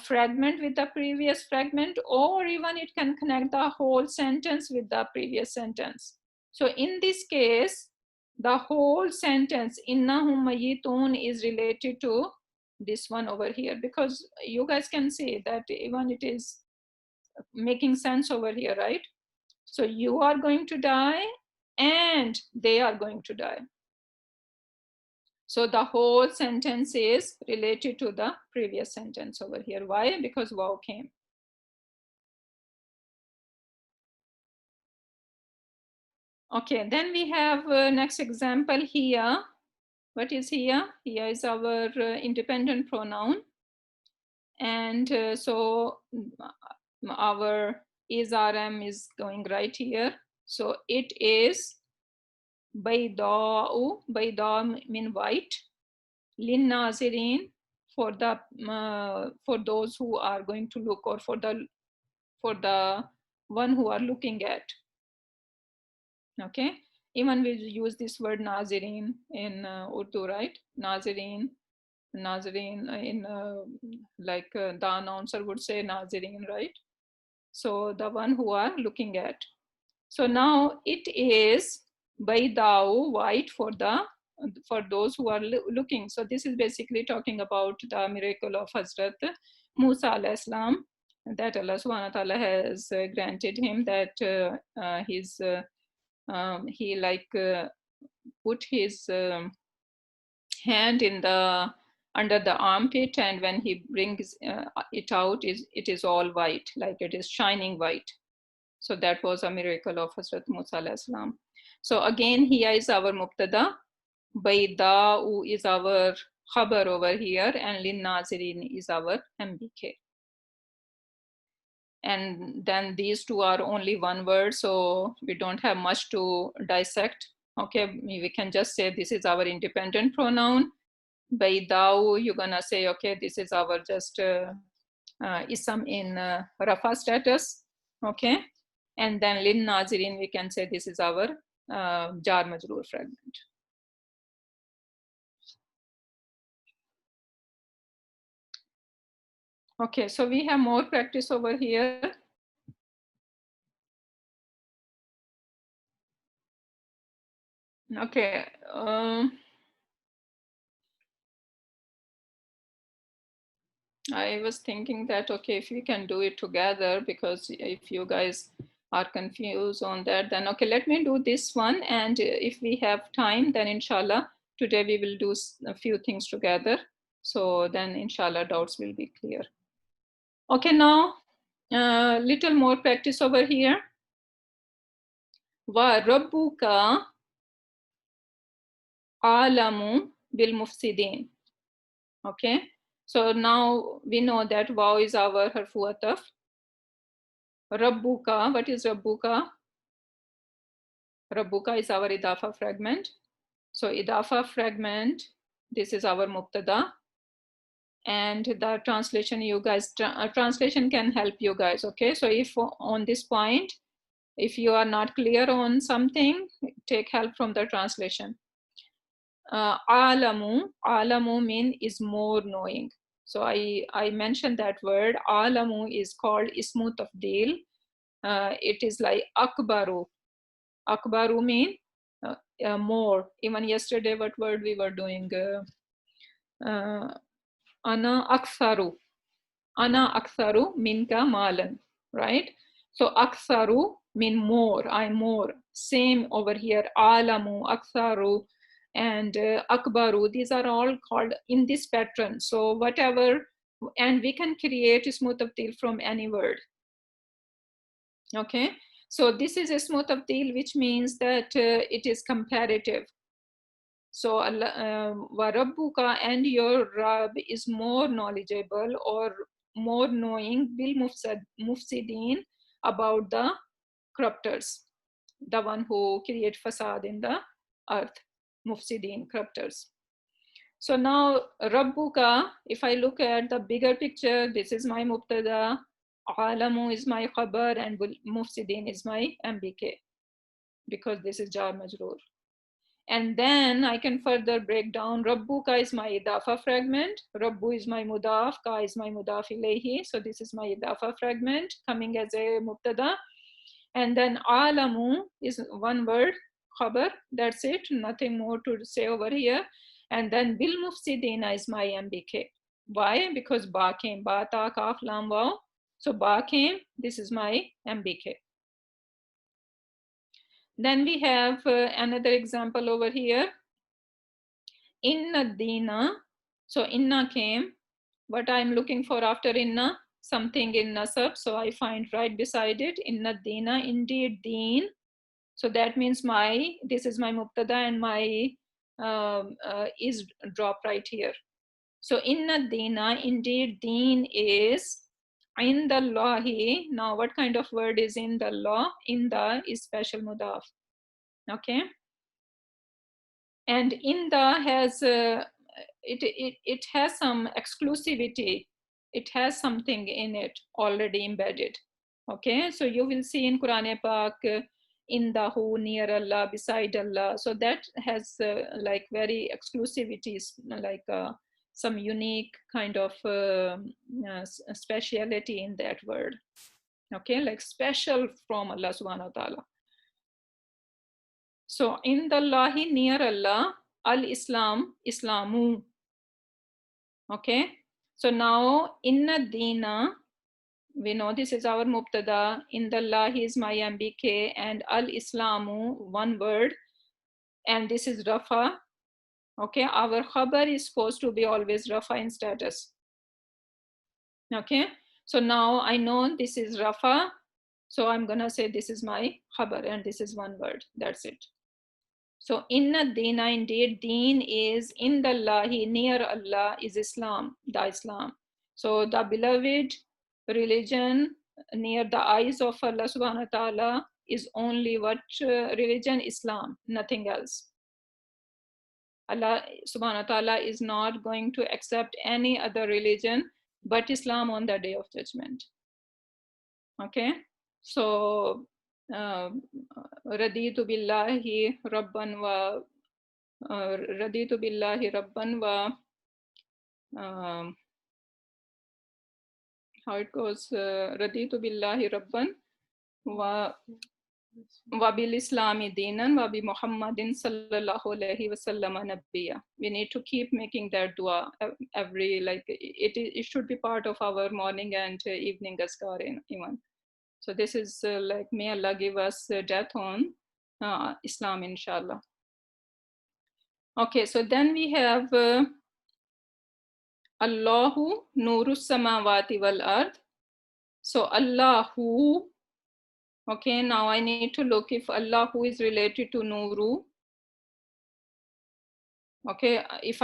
A: fragment with the previous fragment, or even it can connect the whole sentence with the previous sentence. So in this case, the whole sentence innahum mayyitun is related to this one over here, because you guys can see that even it is making sense over here, right? So you are going to die, and they are going to die. So the whole sentence is related to the previous sentence over here. Why? Because waw came. Okay, then we have next example here. What is here? Here is our independent pronoun. And so our is-rm is going right here. So it is bayda'u. Bayda mean white. Lin nazirin, for the for those who are going to look, or for the one who are looking at. Okay, even we use this word nazirin in Urdu, right? Nazirin in like the announcer would say nazirin, right? So the one who are looking at. So now it is baydau, white, for those who are looking. So this is basically talking about the miracle of Hazrat Musa alayhi salam, that Allah subhanahu wa ta'ala has granted him, that he like put his hand in the under the armpit, and when he brings it out, it is all white, like it is shining white. So that was a miracle of Hazrat Musa alayhi salam. So again, here is our mubtada, bayda'u is our khabar over here, and lin nazirin is our mbk. And then these two are only one word, so we don't have much to dissect. Okay, we can just say this is our independent pronoun. Bayda'u, you're gonna say, okay, this is our just ism in rafa status. Okay, and then lin nazirin, we can say this is our jar majroor fragment. Okay, so we have more practice over here. Okay. I was thinking that, okay, if we can do it together, because if you guys are confused on that, then okay, let me do this one. And if we have time, then inshallah, today we will do a few things together. So then inshallah, doubts will be clear. Okay, now little more practice over here. Wa rabbuka alamu bil mufsidin. Okay, so now we know that waw is our harfu ataf. Rabbuka, what is Rabbuka? Rabbuka is our idafa fragment. So idafa fragment, this is our mubtada. And the translation, you guys, translation can help you guys, okay? So if on this point, if you are not clear on something, take help from the translation. Alamu mean is more knowing. So I mentioned that word. Alamu is called ismu tafdil. It is like akbaru. Akbaru mean more. Even yesterday, what word we were doing? Ana aktharu. Ana aktharu minka malan, right? So aktharu mean more. I'm more. Same over here. Alamu, aktharu, and akbaru. These are all called in this pattern. So whatever, and we can create ismu tabdil from any word. Okay. So this is ismu tabdil, which means that it is comparative. So Warabbuka, and your Rab is more knowledgeable or more knowing bil mufsidin, about the corruptors, the one who create fasad in the earth, mufsidin, corruptors. So now Rabbuka, if I look at the bigger picture, this is my mubtada, alamu is my khabar, and mufsidin is my mbk, because this is jar majroor. And then I can further break down. Rabbuka is my idafa fragment. Rabbu is my mudaf. Ka is my mudaf ilayhi. So this is my idafa fragment coming as a mubtada. And then alamu is one word, khabar. That's it. Nothing more to say over here. And then bil mufsidina is my mbk. Why? Because ba came. Ba ta kaf lam waw. So ba came. This is my mbk. Then we have another example over here. Inna dina. So inna came. What I'm looking for after inna? Something in nasab. So I find right beside it. Inna dina, indeed deen. So that means this is my mubtada, and my is drop right here. So inna dina, indeed deen is indallahi. Now what kind of word is in the law? Inda is special mudaf. Okay. And inda has it has some exclusivity. It has something in it already embedded. Okay, so you will see in Quran Pak, indahu, near Allah, beside Allah. So that has like very exclusivities, like some unique kind of speciality in that word. Okay, like special from Allah subhanahu wa ta'ala. So in the Allahi, near Allah, al-Islam, Islamu. Okay. So now inna dina, we know this is our mubtada. In the Allahi is my MBK, and al-Islamu, one word. And this is Rafa. Okay. Our khabar is supposed to be always Rafa in status. Okay. So now I know this is Rafa. So I'm going to say this is my khabar, and this is one word. That's it. So inna dina, indeed deen is in the Allahi, near Allah is Islam, the Islam. So the beloved religion near the eyes of Allah subhanahu wa ta'ala is only what religion? Islam, nothing else. Allah subhanahu wa ta'ala is not going to accept any other religion but Islam on the day of judgment. Okay, so raditu billahi rabban wa raditu billahi rabban wa how it goes, raditu billahi rabban wa bil islami dinan wa bi muhammadin sallallahu alaihi wasallam nabiyya. We need to keep making that dua every, like it should be part of our morning and evening azkar even. So this is like, may Allah give us death on Islam, inshallah. Okay, so then we have Allahu nuru samawati wal ard. So Allahu, okay, now I need to look if Allahu is related to nuru. Okay, if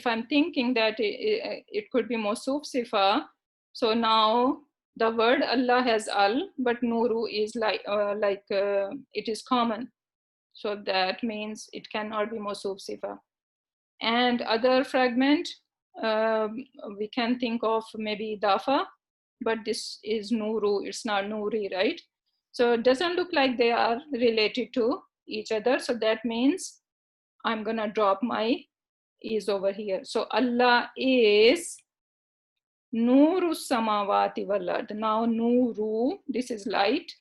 A: I'm thinking that it could be mawsuf sifa, so now the word Allah has al, but nuru is like it is common. So that means it cannot be mawsuf sifa. And other fragment, we can think of maybe dafa, but this is nuru, it's not nuri, right? So it doesn't look like they are related to each other. So that means I'm gonna drop my is over here. So Allah is nuru samawati wal ard. Now nuru, this is light.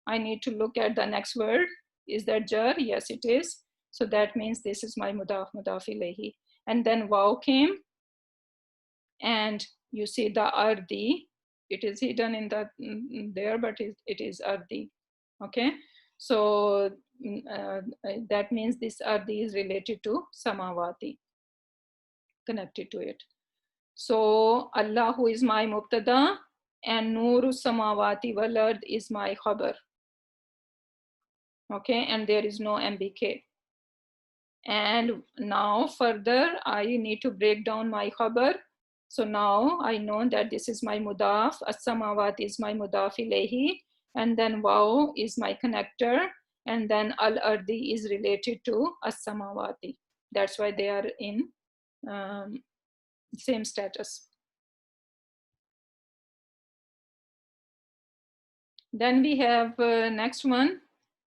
A: I need to look at the next word. Is that jar? Yes, it is. So that means this is my mudaf ilayhi. And then waw came, and you see the ardi. It is hidden in the there, but it is ardi. Okay, so that means this ardi is related to samawati, connected to it. So Allahu is my mubtada, and nuru samawati wal ard is my khabar. Okay, and there is no MBK. And now further, I need to break down my khabar. So now I know that this is my mudaf, as-samawat is my mudaf ilayhi, and then waw is my connector, and then al-ardi is related to as-samawati. That's why they are in same status. Then we have next one,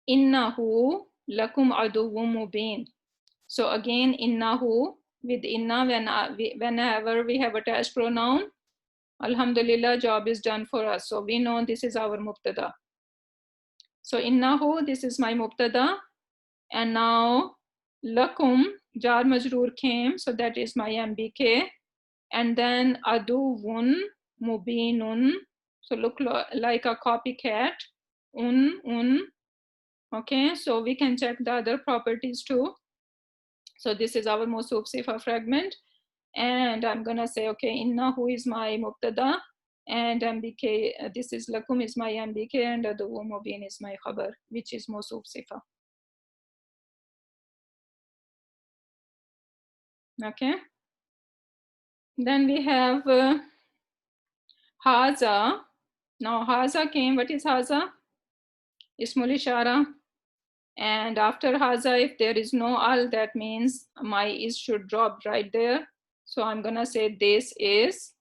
A: innahu lakum aduwwum mubin. So again, innahu, with inna, whenever we have attached pronoun, alhamdulillah, job is done for us. So we know this is our mubtada. So innahu, this is my mubtada. And now lakum, jar majroor came, so that is my MBK. And then aduwwun mubinun, so look like a copycat. Un, Okay, so we can check the other properties too. So this is our Mawsuf Sifa fragment. And I'm gonna say, okay, inna who is my mubtada, and MBK, this is lakum is my MBK, and the mubin is my khabar, which is Mawsuf Sifa. Okay. Then we have haza. Now haza came, what is haza? Ismul ishara. And after haza, if there is no al, that means my is should drop right there. So I'm gonna say this is.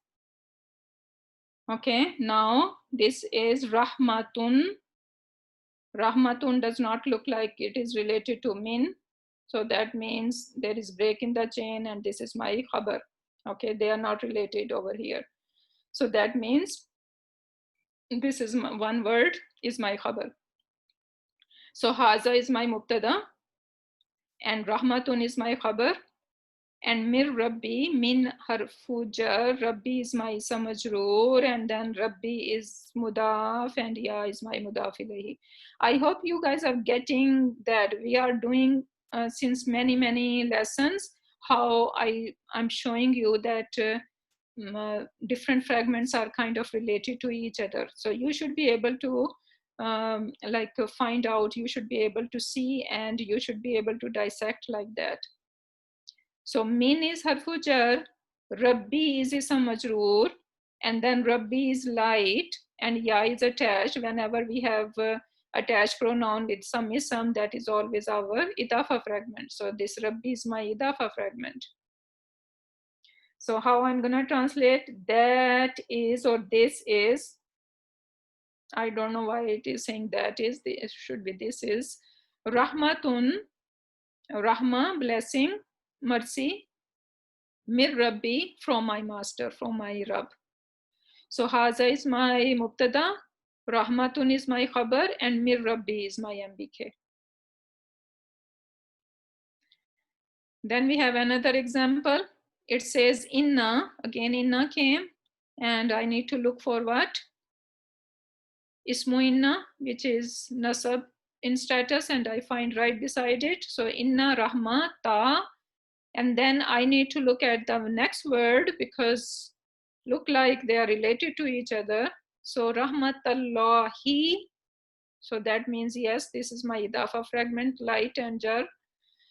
A: Okay, now this is rahmatun. Rahmatun does not look like it is related to min. So that means there is break in the chain, and this is my khabar. Okay, they are not related over here. So that means this is one word is my khabar. So haza is my mubtada, and rahmatun is my khabar, and mir rabbi, min harfu jar, rabbi is my ism majroor, and then rabbi is mudaf, and ya is my mudaf ilayhi. I hope you guys are getting that we are doing since many lessons how I'm showing you that different fragments are kind of related to each other. So you should be able to find out, you should be able to see, and you should be able to dissect like that. So min is harfu jar, Rabbi is ism majroor, and then Rabbi is light, and ya is attached. Whenever we have attached pronoun with some ism, that is always our idafa fragment. So this Rabbi is my idafa fragment. So how I'm gonna translate that is or this is, I don't know why it is saying that is, it should be this is. Rahmatun, Rahma, blessing, mercy, mir Rabbi, from my master, from my Rabb. So Haza is my mubtada, Rahmatun is my khabar, and mir Rabbi is my MBK. Then we have another example. It says inna, again inna came, and I need to look for what? Ismu inna, which is nasab in status, and I find right beside it. So inna rahma ta, and then I need to look at the next word because look like they are related to each other. So rahmatallahi, so that means yes, this is my idafa fragment, light and jar.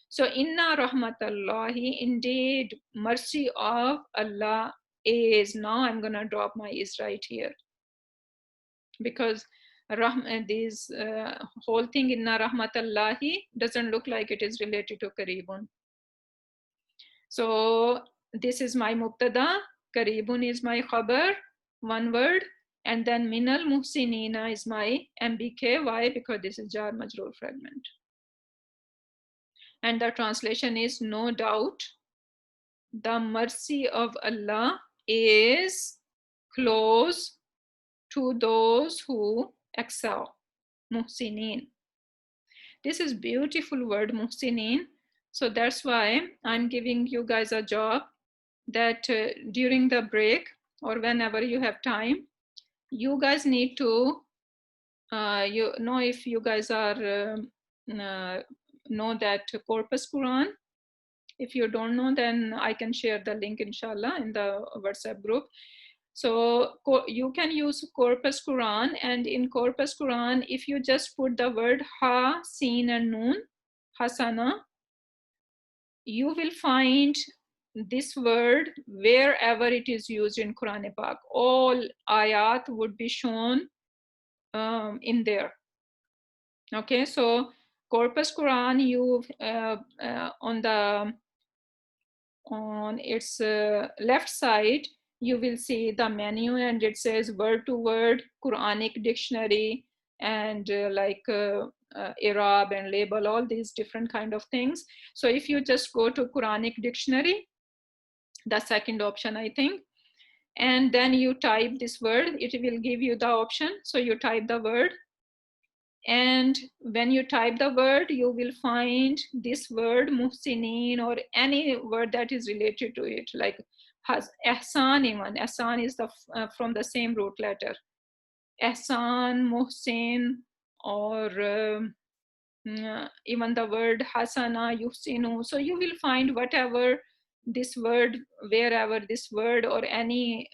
A: So inna rahmatallahi, indeed mercy of Allah is. Now I'm gonna drop my is right here because this whole thing inna rahmatallahi doesn't look like it is related to karibun. So this is my mubtada, karibun is my khabar, one word, and then minal muhsinina is my MBK. Why? Because this is jar majroor fragment. And the translation is, no doubt the mercy of Allah is close to those who excel. Muhsinin. This is beautiful word, muhsinin. So that's why I'm giving you guys a job that during the break or whenever you have time, you guys need to, you know, if you guys are know that Corpus Quran. If you don't know, then I can share the link, inshallah, in the WhatsApp group. So you can use Corpus Quran, and in Corpus Quran, if you just put the word ha, sin, and noon, hasana, you will find this word wherever it is used in Quran Pak. All ayat would be shown in there. Okay, so Corpus Quran, you on its left side, you will see the menu, and it says word to word Quranic dictionary, and Arab and label, all these different kind of things. So if you just go to Quranic dictionary, the second option, I think, and then you type this word, it will give you the option. So you type the word, and when you type the word, you will find this word muhsinin, or any word that is related to it, like has ihsan. Even ihsan is the from the same root letter, ihsan, muhsin, or even the word hasana, yuhsinu. So you will find whatever this word, wherever this word or any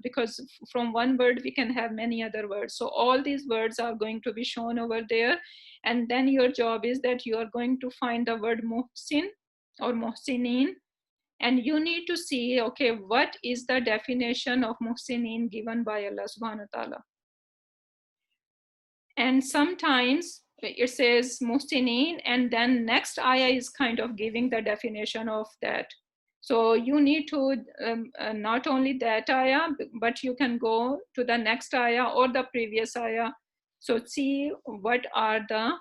A: because from one word we can have many other words. So all these words are going to be shown over there. And then your job is that you are going to find the word muhsin or muhsinin. And you need to see, okay, what is the definition of muhsinin given by Allah subhanahu wa ta'ala. And sometimes it says muhsinin, and then next ayah is kind of giving the definition of that. So you need to not only that ayah, but you can go to the next ayah or the previous ayah. So see what are the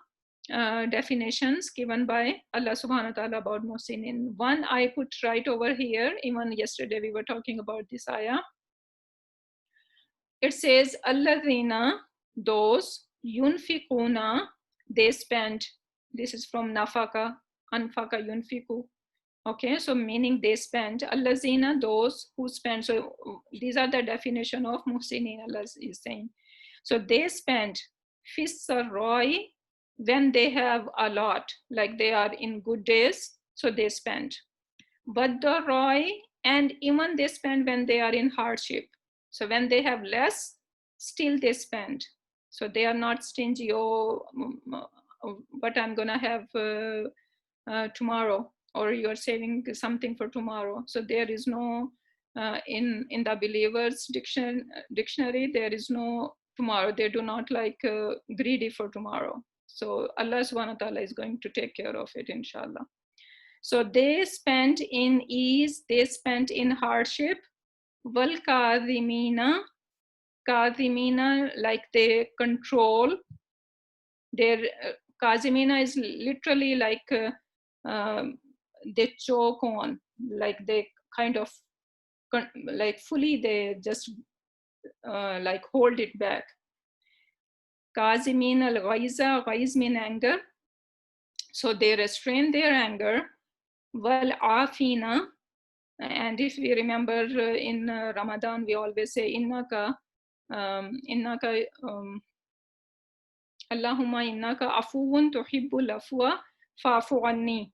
A: definitions given by Allah subhanahu wa ta'ala about muhsinin. One I put right over here. Even yesterday we were talking about this ayah. It says alladhina, those, yunfikuna, they spend. This is from nafaka, anfaka yunfiku. Okay, so meaning they spend. Allazina, those who spend. So these are the definition of muhsinin, Allah is saying. So they spend fisarroi, when they have a lot, like they are in good days, so they spend. But the roi, and even they spend when they are in hardship. So when they have less, still they spend. So they are not stingy, oh, but I'm gonna have tomorrow, or you're saving something for tomorrow. So there is no, in the believers dictionary, there is no tomorrow. They do not like greedy for tomorrow. So Allah subhanahu wa ta'ala is going to take care of it, inshallah. So they spent in ease, they spent in hardship. Wal kadhimina, kadhimina, like they control. Their kadhimina is literally like they choke on, like they kind of like fully they just like hold it back. Kadhimina al-ghaiza, ghaiz mean anger. So they restrain their anger. Wal afina, and if we remember in Ramadan, we always say innaka Allahumma innaka afuwun tuhibbul afwa fa'fu anni.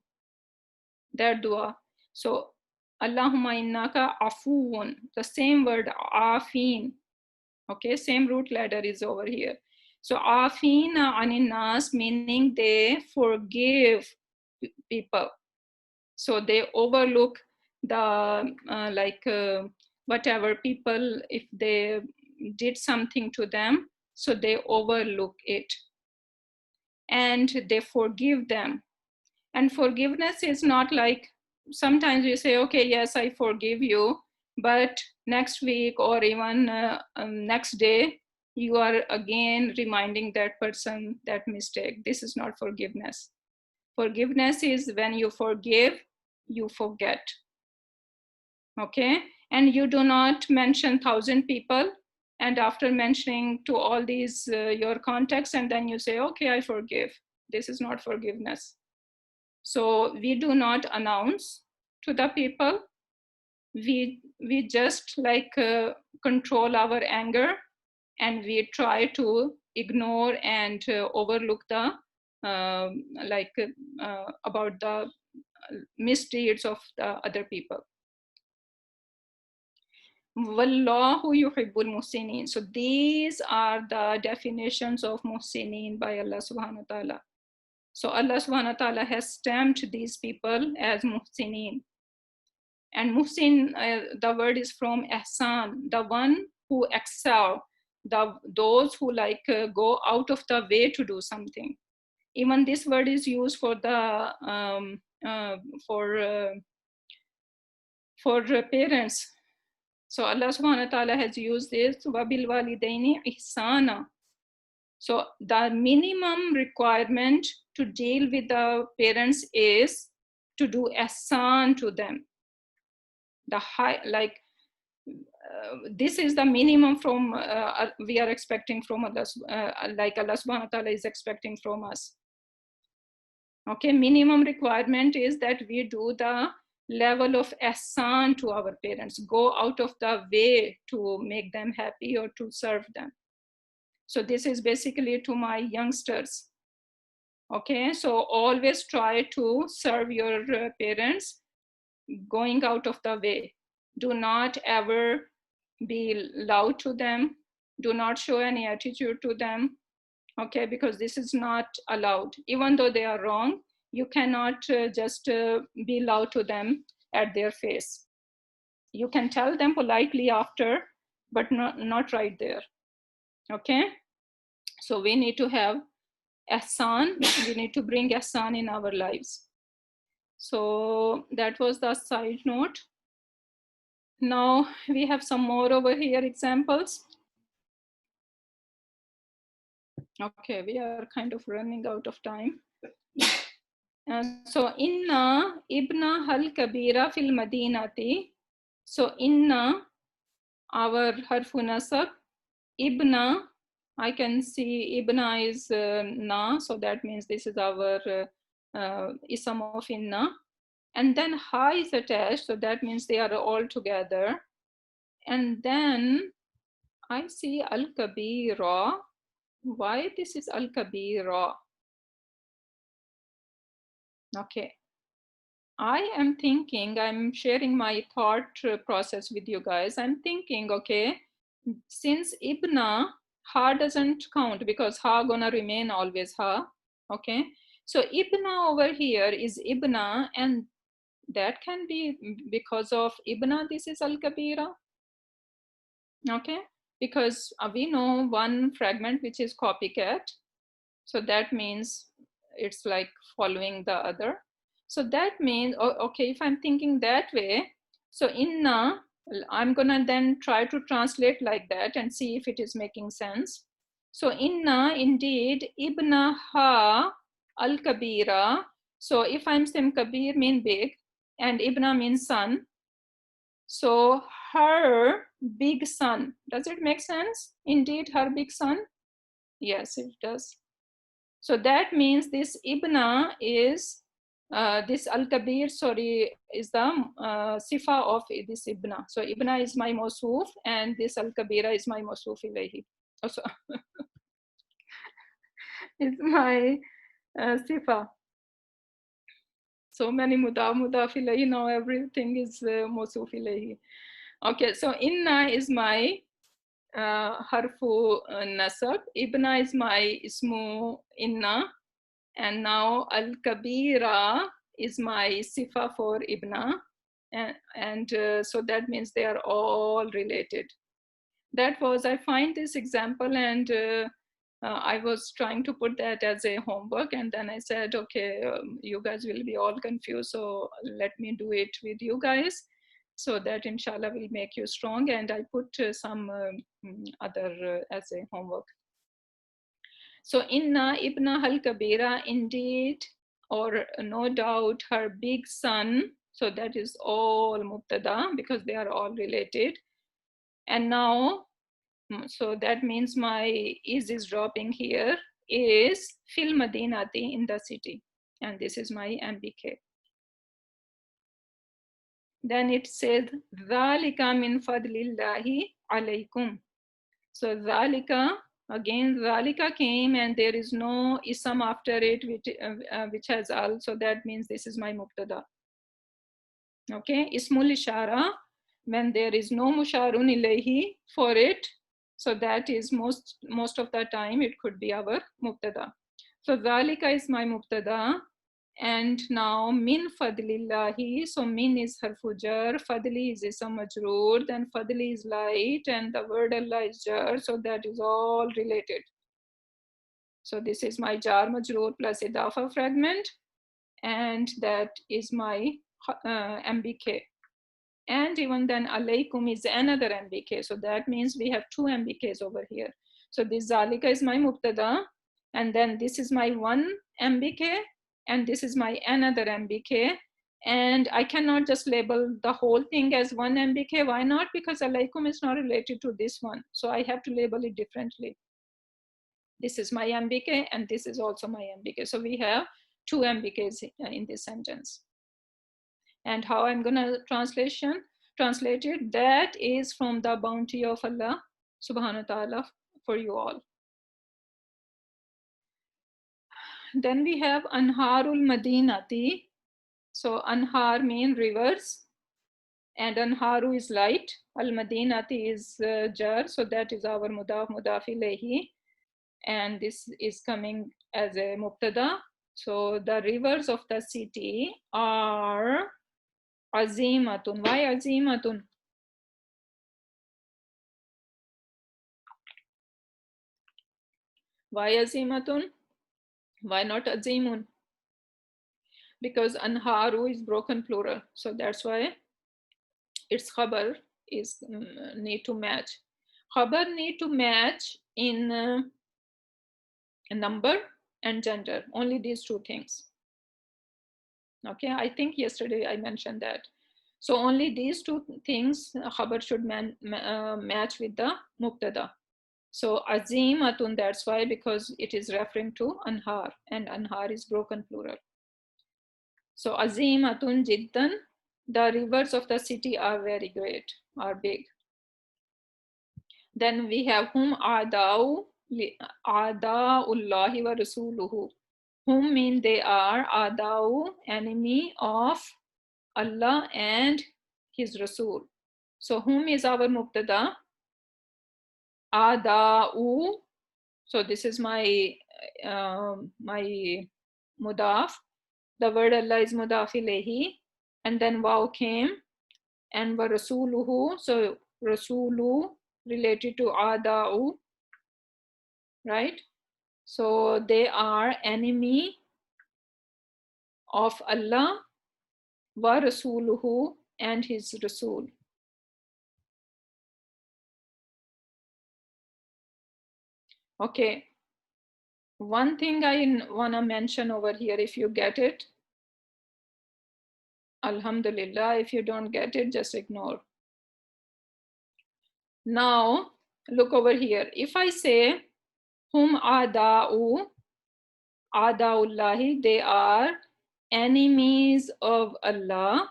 A: That dua. So Allahumma innaka afuwun, the same word afin. Okay, same root letter is over here. So afina anin nas, meaning they forgive people. So they overlook the whatever people, if they did something to them, so they overlook it and they forgive them. And forgiveness is not like sometimes you say, okay, yes, I forgive you, but next week or even next day you are again reminding that person that mistake. This is not forgiveness. Forgiveness is when you forgive, you forget. Okay, and you do not mention 1,000 people, and after mentioning to all these your contacts, and then you say, okay, I forgive. This is not forgiveness. So we do not announce to the people. We just like control our anger, and we try to ignore and overlook the about the misdeeds of the other people. Wallahu yuhibbul muhsinin. So these are the definitions of muhsinin by Allah subhanahu wa ta'ala. So Allah subhanahu wa ta'ala has stamped these people as muhsinin. And muhsin, the word is from ihsan, the one who excel, those who like go out of the way to do something. Even this word is used for the for parents. So Allah subhanahu wa ta'ala has used this, wabil walidaini ihsana. So the minimum requirement to deal with the parents is to do ihsan to them. The high, this is the minimum from we are expecting from Allah, like Allah subhanahu wa ta'ala is expecting from us. Okay, minimum requirement is that we do the level of ihsan to our parents, go out of the way to make them happy or to serve them. So this is basically to my youngsters. Okay, so always try to serve your parents going out of the way. Do not ever be loud to them. Do not show any attitude to them. Okay, because this is not allowed. Even though they are wrong, you cannot just be loud to them at their face. You can tell them politely after, but not right there. Okay, so we need to have ihsan. We need to bring ihsan in our lives. So that was the side note. Now we have some more over here examples. Okay, we are kind of running out of time. So inna ibna hal kabira fil madinati. So inna, our harfu nasab, ibna, I can see ibna is na, so that means this is our ism of inna. And then ha is attached, so that means they are all together. And then I see al-kabira. Why this is al-kabira? Okay. I am thinking, I'm sharing my thought process with you guys. I'm thinking, okay, since ibna, ha doesn't count because ha gonna remain always ha. Okay. So ibna over here is ibna, and that can be because of ibna, this is al-kabira. Okay, because we know one fragment which is copycat, so that means it's like following the other. So that means, okay, if I'm thinking that way, so inna, I'm gonna then try to translate like that and see if it is making sense. So inna, indeed, ibna ha al kabira. So if I'm saying kabir mean big and ibna means son, so her big son, does it make sense? Indeed, her big son? Yes, it does. So that means this ibna is, this al-kabir, sorry, is the sifa of this ibna. So ibna is my mawsuf and this al-kabira is my mawsuf ilayhi. Also, it's my sifa. So many mudaf ilayhi, now everything is mawsuf ilayhi. Okay, so inna is my harfu nasab. Ibna is my ismu inna. And now al-kabira is my sifa for ibna. And so that means they are all related. That was, I find this example and I was trying to put that as a homework, and then I said, okay, you guys will be all confused, so let me do it with you guys so that inshallah will make you strong. And I put some other as a homework. So inna ibna hal kabira, indeed, or no doubt, her big son. So that is all mubtada because they are all related. And now, so that means my is dropping here, is fil madinati, in the city. And this is my MBK. Then it says, dhalika min fadlillahi alaykum. So dhalika, again dhalika came and there is no ism after it which has al, so that means this is my mubtada. Okay, ismul ishara, when there is no musharun ilayhi for it, so that is most of the time it could be our mubtada. So dhalika is my mubtada. And now min fadlillahi, so min is harfu jar, fadli is ism majroor, then fadli is light, and the word Allah is jar, so that is all related. So this is my jar majroor plus idafa fragment, and that is my MBK. And even then alaykum is another MBK, so that means we have two MBKs over here. So this zalika is my mubtada, and then this is my one MBK, and this is my another MBK. And I cannot just label the whole thing as one MBK. Why not? Because alaykum is not related to this one, so I have to label it differently. This is my MBK and this is also my MBK, so we have two MBKs in this sentence. And how I'm gonna translate it, that is from the bounty of Allah subhanahu wa ta'ala for you all. Then we have Anharul Madinati. So Anhar mean rivers, and Anharu is light. Al Madinati is jar, so that is our mudaf ilayhi, and this is coming as a mubtada. So the rivers of the city are azimatun. Why azimatun? Why azimatun? Why not azimun? Because anharu is broken plural, so that's why its khabar is need to match. Khabar need to match in number and gender, only these two things. Okay, I think yesterday I mentioned that. So only these two things khabar should match with the mubtada. So azimatun, that's why, because it is referring to anhar, and anhar is broken plural. So azimatun jiddan, the rivers of the city are very great, are big. Then we have hum adau adaullahi wa rasuluhu. Whom mean they are adau, enemy of Allah and his Rasul. So whom is our mubtada? Adau. So this is my my mudaf. The word Allah is mudaf ilayhi, and then waw came, and wa rasuluhu. So rasulu related to adau, right? So they are enemy of Allah, wa rasuluhu, and his Rasul. Okay, one thing I want to mention over here, if you get it, alhamdulillah. If you don't get it, just ignore. Now look over here. If I say hum adaullahi, they are enemies of Allah.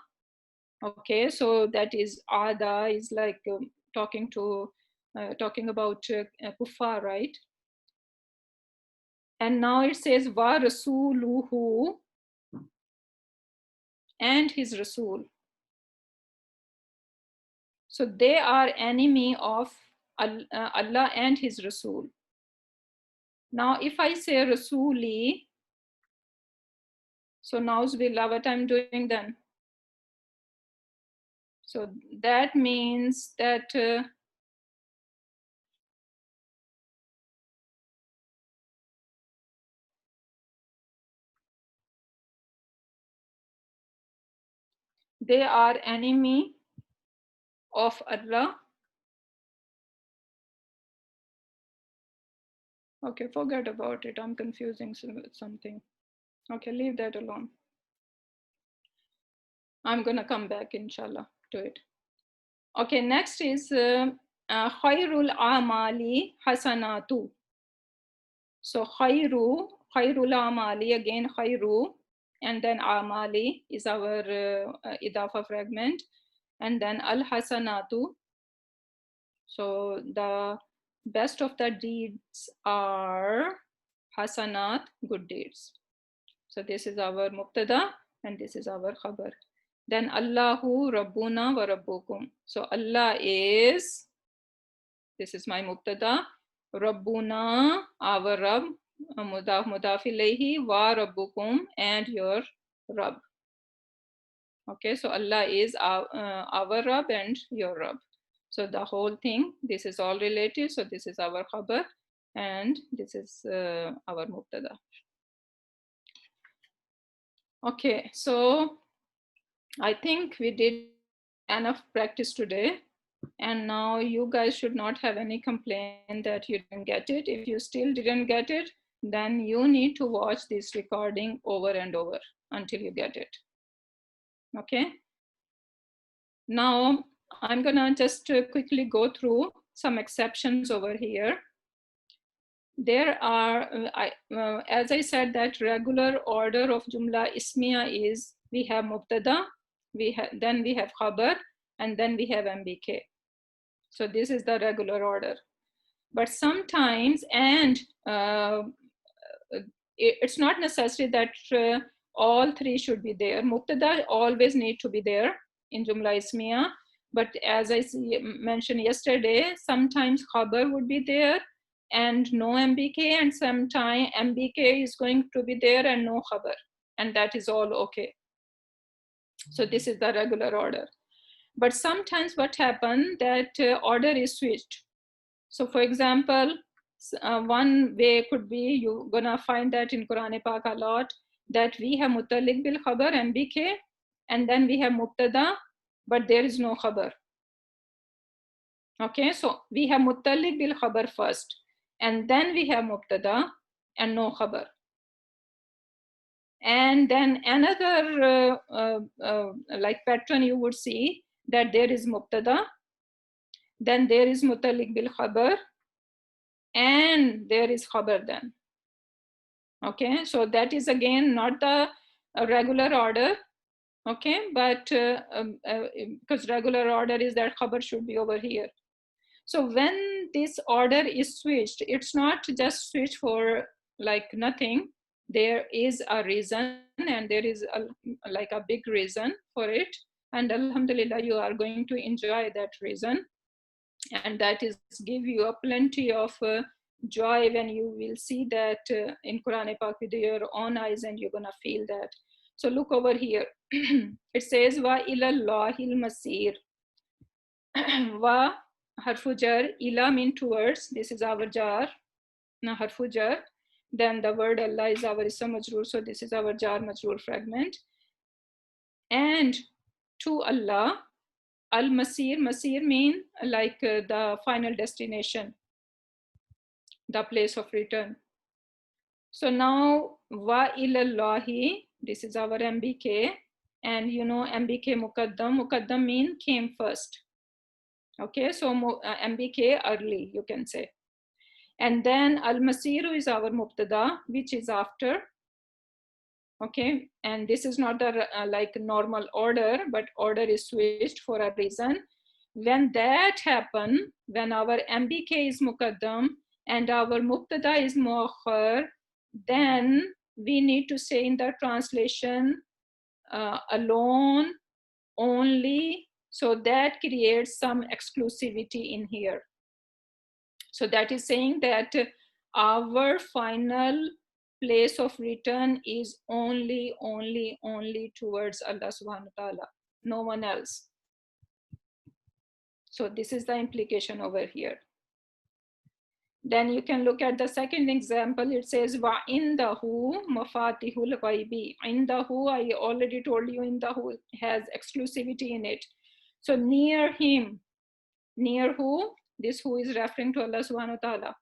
A: Okay, so that is ada is like talking about kuffar, right? And now it says wa rasuluhu, and his Rasul. So they are enemy of Allah and his Rasul. Now if I say Rasuli, so na'uzubillah, what I'm doing then? So that means that they are enemy of Allah. Okay, forget about it. I'm confusing something. Okay, leave that alone. I'm gonna come back, inshallah, to it. Okay, next is khairul amali hasanatu. So khairul amali, again khairu, and then amali is our idafa fragment, and then al hasanatu. So the best of the deeds are hasanat, good deeds. So this is our mubtada and this is our khabar. Then Allahu Rabbuna wa Rabbukum. So Allah is, this is my mubtada, Rabbuna, our Rabb, mudaf ilayhi, wa Rabbukum, and your Rabb. Okay, so Allah is our Rabb and your Rabb. So the whole thing, this is all relative. So this is our khabar and this is our mubtada. Okay, so I think we did enough practice today. And now you guys should not have any complaint that you didn't get it. If you still didn't get it, then you need to watch this recording over and over until you get it. Okay. Now I'm gonna just quickly go through some exceptions over here. There are, as I said, that regular order of Jumla Ismiya is we have Mubtada, then we have Khabar, and then we have MBK. So this is the regular order. But sometimes, and it's not necessary that all three should be there. Mubtada always need to be there in Jumla Ismiya. But as I mentioned yesterday, sometimes khabar would be there and no MBK, and sometimes MBK is going to be there and no khabar, and that is all okay. So this is the regular order. But sometimes what happens that order is switched. So for example, one way could be, you're gonna find that in Quran Pak a lot, that we have mutalik bil khabar MBK, and then we have mubtada, but there is no khabar. Okay, so we have mutalik bil khabar first, and then we have mubtada and no khabar. And then another like pattern you would see that there is mubtada, then there is mutalik bil khabar, and there is khabar then. Okay, so that is again not the regular order. Okay, but because regular order is that khabar should be over here. So when this order is switched, it's not just switched for like nothing. There is a reason, and there is like a big reason for it. And alhamdulillah, you are going to enjoy that reason. And that is give you a plenty of joy when you will see that in Quran Pak with your own eyes, and you're gonna feel that. So look over here. It says wa ilallahil masir. Wa harfu jar, ila mean towards. This is our jar, na harfu jar. Then the word Allah is our ism majroor, so this is our jar majroor fragment. And to Allah, al-masir, masir mean like the final destination, the place of return. So now wa ilallahi, this is our MBK, and you know MBK muqaddam mean came first. Okay, so MBK early, you can say. And then al-masiru is our mubtada, which is after. Okay, and this is not the like normal order, but order is switched for a reason. When that happen, when our MBK is muqaddam and our mubtada is muakhar, then we need to say in the translation alone, only, so that creates some exclusivity in here. So that is saying that our final place of return is only towards Allah subhanahu wa ta'ala, no one else. So this is the implication over here. Then you can look at the second example. It says wa indahu mafatihul ghaibi. Indahu, I already told you, indahu has exclusivity in it. So near him, near who? This who is referring to Allah subhanahu wa ta'ala.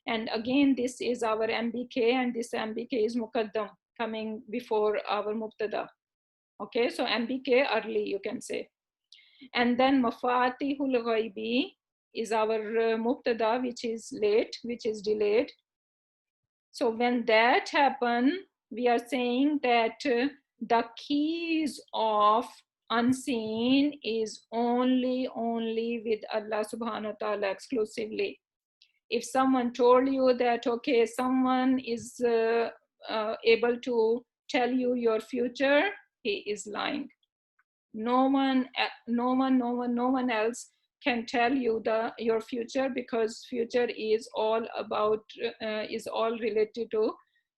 A: And again, this is our MBK, and this MBK is muqaddam, coming before our mubtada. Okay, so MBK early, you can say. And then mafatihul ghaibi is our mubtada, which is late, which is delayed. So when that happen, we are saying that the keys of unseen is only with Allah subhanahu wa ta'ala exclusively. If someone told you that, okay, someone is able to tell you your future, he is lying. No one else can tell you your future, because future is all about is all related to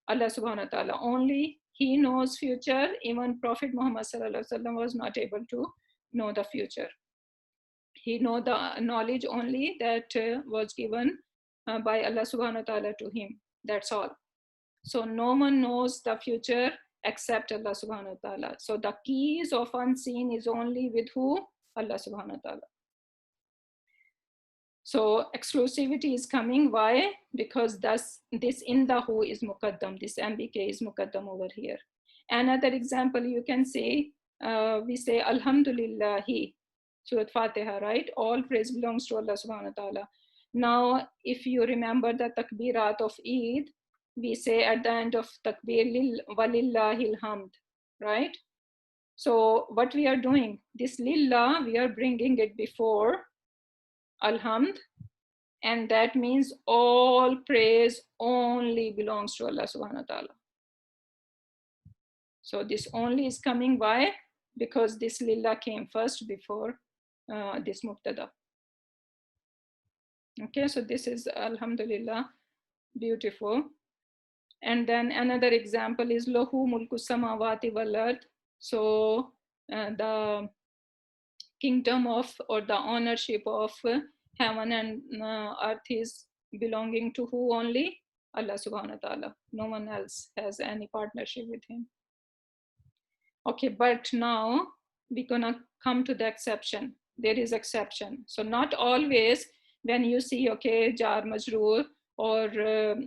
A: Allah subhanahu wa ta'ala. Only he knows future. Even Prophet Muhammad sallallahu alaihi wasallam was not able to know the future. He know the knowledge only that was given by Allah subhanahu wa ta'ala to him. That's all. So no one knows the future except Allah subhanahu wa ta'ala. So the keys of unseen is only with who? Allah subhanahu wa ta'ala. So exclusivity is coming. Why? Because this indahu is muqaddam, this MBK is muqaddam over here. Another example you can say, we say Alhamdulillahi, Surah Fatiha, right? All praise belongs to Allah subhanahu wa ta'ala. Now, if you remember the takbirat of Eid, we say at the end of takbir, walillahil hamd, right? So what we are doing, this lillah, we are bringing it before alhamd, and that means all praise only belongs to Allah subhanahu wa ta'ala. So this only is coming. Why? Because this lillah came first before this mubtada. Okay, so this is alhamdulillah, beautiful. And then another example is lahu mulku samawati wal ard. So the kingdom of, or the ownership of heaven and earth is belonging to who only? Allah subhanahu wa ta'ala. No one else has any partnership with him. Okay, but now we're gonna come to the exception. There is exception. So not always when you see, okay, jar majroor or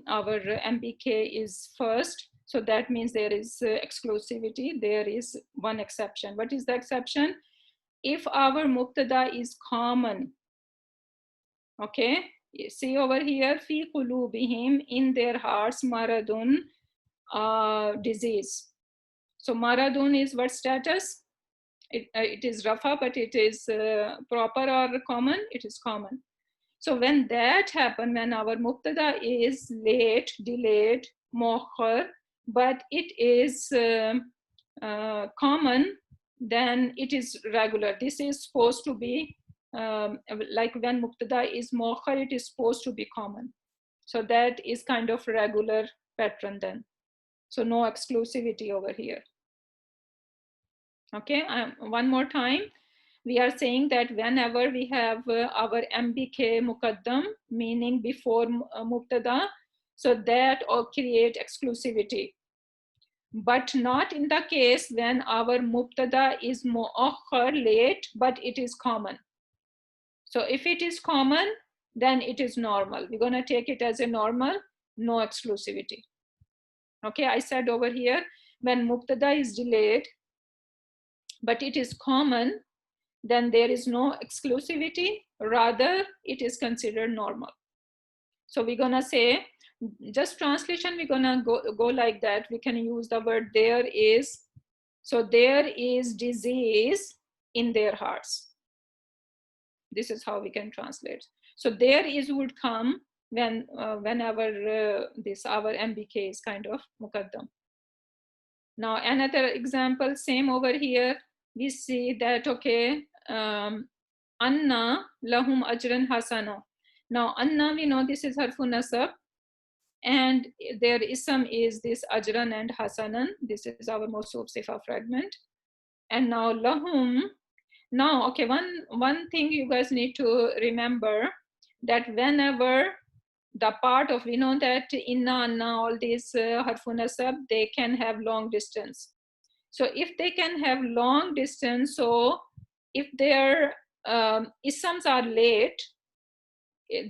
A: our MBK is first, so that means there is exclusivity. There is one exception. What is the exception? If our mubtada is common, okay, you see over here, fi qulubihim, in their hearts, maradun, disease. So maradun is what status? It is rafa, but it is proper or common? It is common. So when that happens, when our mubtada is late, delayed, mokhar, but it is common, then it is regular. This is supposed to be like when mubtada is mokhar, it is supposed to be common. So that is kind of regular pattern then. So no exclusivity over here. Okay, one more time. We are saying that whenever we have our MBK muqaddam, meaning before mubtada, so that all create exclusivity. But not in the case when our mubtada is mu'akhar, late, but it is common. So if it is common, then it is normal. We're gonna take it as a normal, no exclusivity. Okay, I said over here, when mubtada is delayed, but it is common, then there is no exclusivity, rather it is considered normal. So we're gonna say, just translation, we're gonna go like that. We can use the word there is. So there is disease in their hearts. This is how we can translate. So there is would come when whenever this our MBK is kind of muqaddam. Now another example, same over here. We see that, okay, anna lahum ajran hasana. Now anna, we know this is harfu nasab, and their ism is this ajran and hasanan. This is our mawsuf sifa fragment. And now lahum. Now, okay, one thing you guys need to remember, that whenever the part of, we know that inna, anna, all these harfu nasab, they can have long distance. So if they can have long distance, so if their isms are late,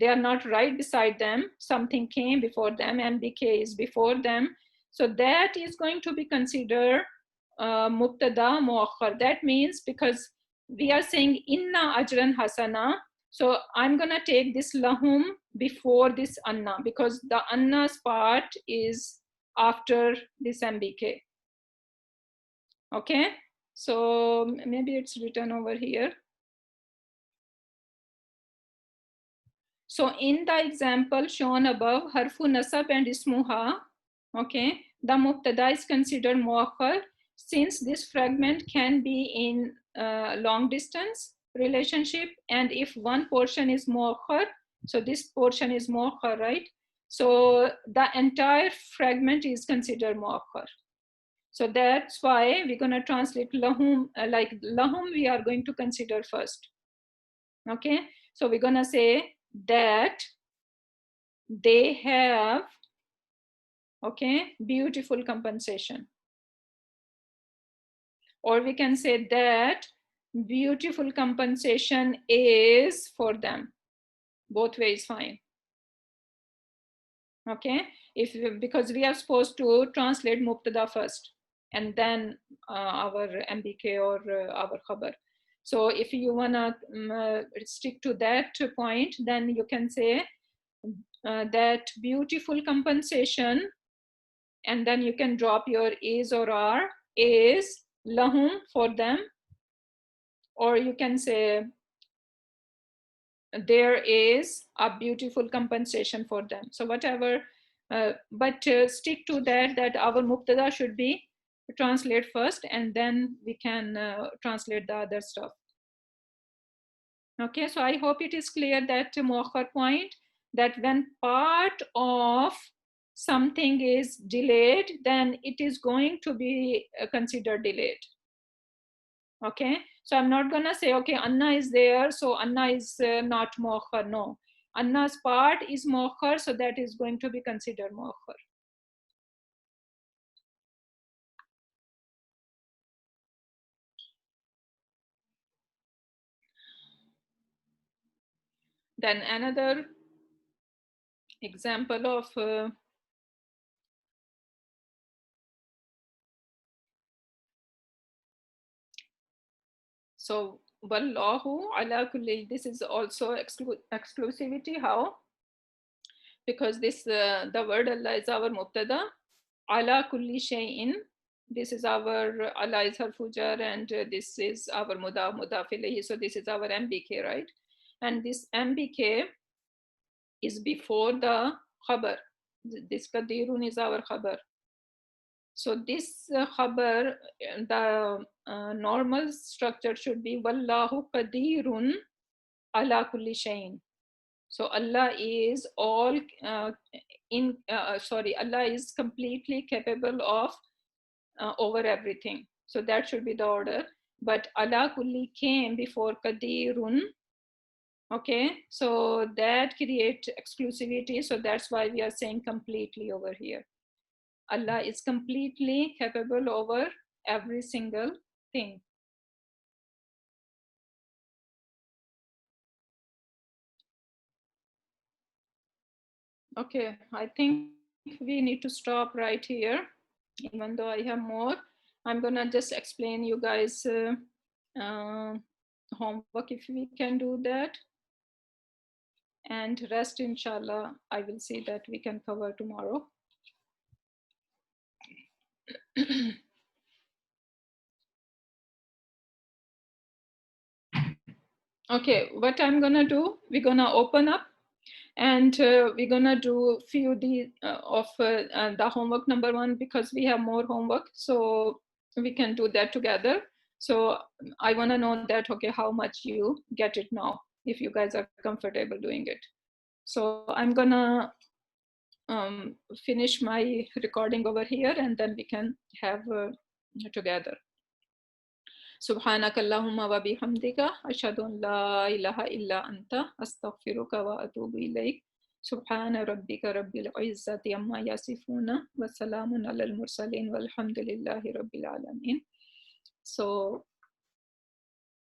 A: they are not right beside them, something came before them, MBK is before them, so that is going to be considered mubtada muakhar. That means, because we are saying inna ajran hasana, so I'm gonna take this lahum before this anna, because the anna's part is after this MBK. Okay, so maybe it's written over here. So in the example shown above, harfu nasab and ismuha, okay, the mubtada is considered muakhar, since this fragment can be in long distance relationship, and if one portion is muakhar, so this portion is muakhar, right? So the entire fragment is considered muakhar. So that's why we're going to translate lahum, like lahum we are going to consider first. Okay, so we're going to say that they have, okay, beautiful compensation. Or we can say that beautiful compensation is for them. Both ways fine. Okay, because we are supposed to translate mubtada first and then our MBK or our khabar. So if you wanna stick to that point, then you can say that beautiful compensation, and then you can drop your is or are, is lahum, for them, or you can say there is a beautiful compensation for them. So whatever, but stick to that our mubtada should be translate first, and then we can translate the other stuff. Okay, so I hope it is clear that muakhar point, that when part of something is delayed, then it is going to be considered delayed. Okay, so I'm not gonna say, okay, Anna is there, so Anna is not muakhar. No, Anna's part is muakhar, so that is going to be considered muakhar. Then another example of so wallahu ala kulli, this is also exclusivity. How? Because this the word Allah is our mubtada, ala kulli shay'in, this is our Allah is harfu jar, and this is our mudaf ilayhi, so this is our MBK, right? And this MBK is before the khabar. This qadirun is our khabar. So this khabar, the normal structure should be wallahu qadirun ala kulli shay'in. So Allah is all Allah is completely capable of over everything. So that should be the order. But ala kulli came before qadirun. Okay, so that creates exclusivity. So that's why we are saying completely over here. Allah is completely capable over every single thing. Okay, I think we need to stop right here. Even though I have more, I'm gonna just explain you guys homework if we can do that. And rest, inshallah, I will see that we can cover tomorrow. Okay, what I'm gonna do, we're gonna open up, and we're gonna do few of the homework number 1, because we have more homework, so we can do that together. So I want to know that, okay, how much you get it now, if you guys are comfortable doing it. So I'm gonna finish my recording over here, and then we can have together. سبحانك اللهم وبحمدك أشهد أن لا إله إلا أنت أستغفرك وأتوب إليك. سبحان ربك رب العزة عما يصفون وسلام على المرسلين والحمد لله رب العالمين. So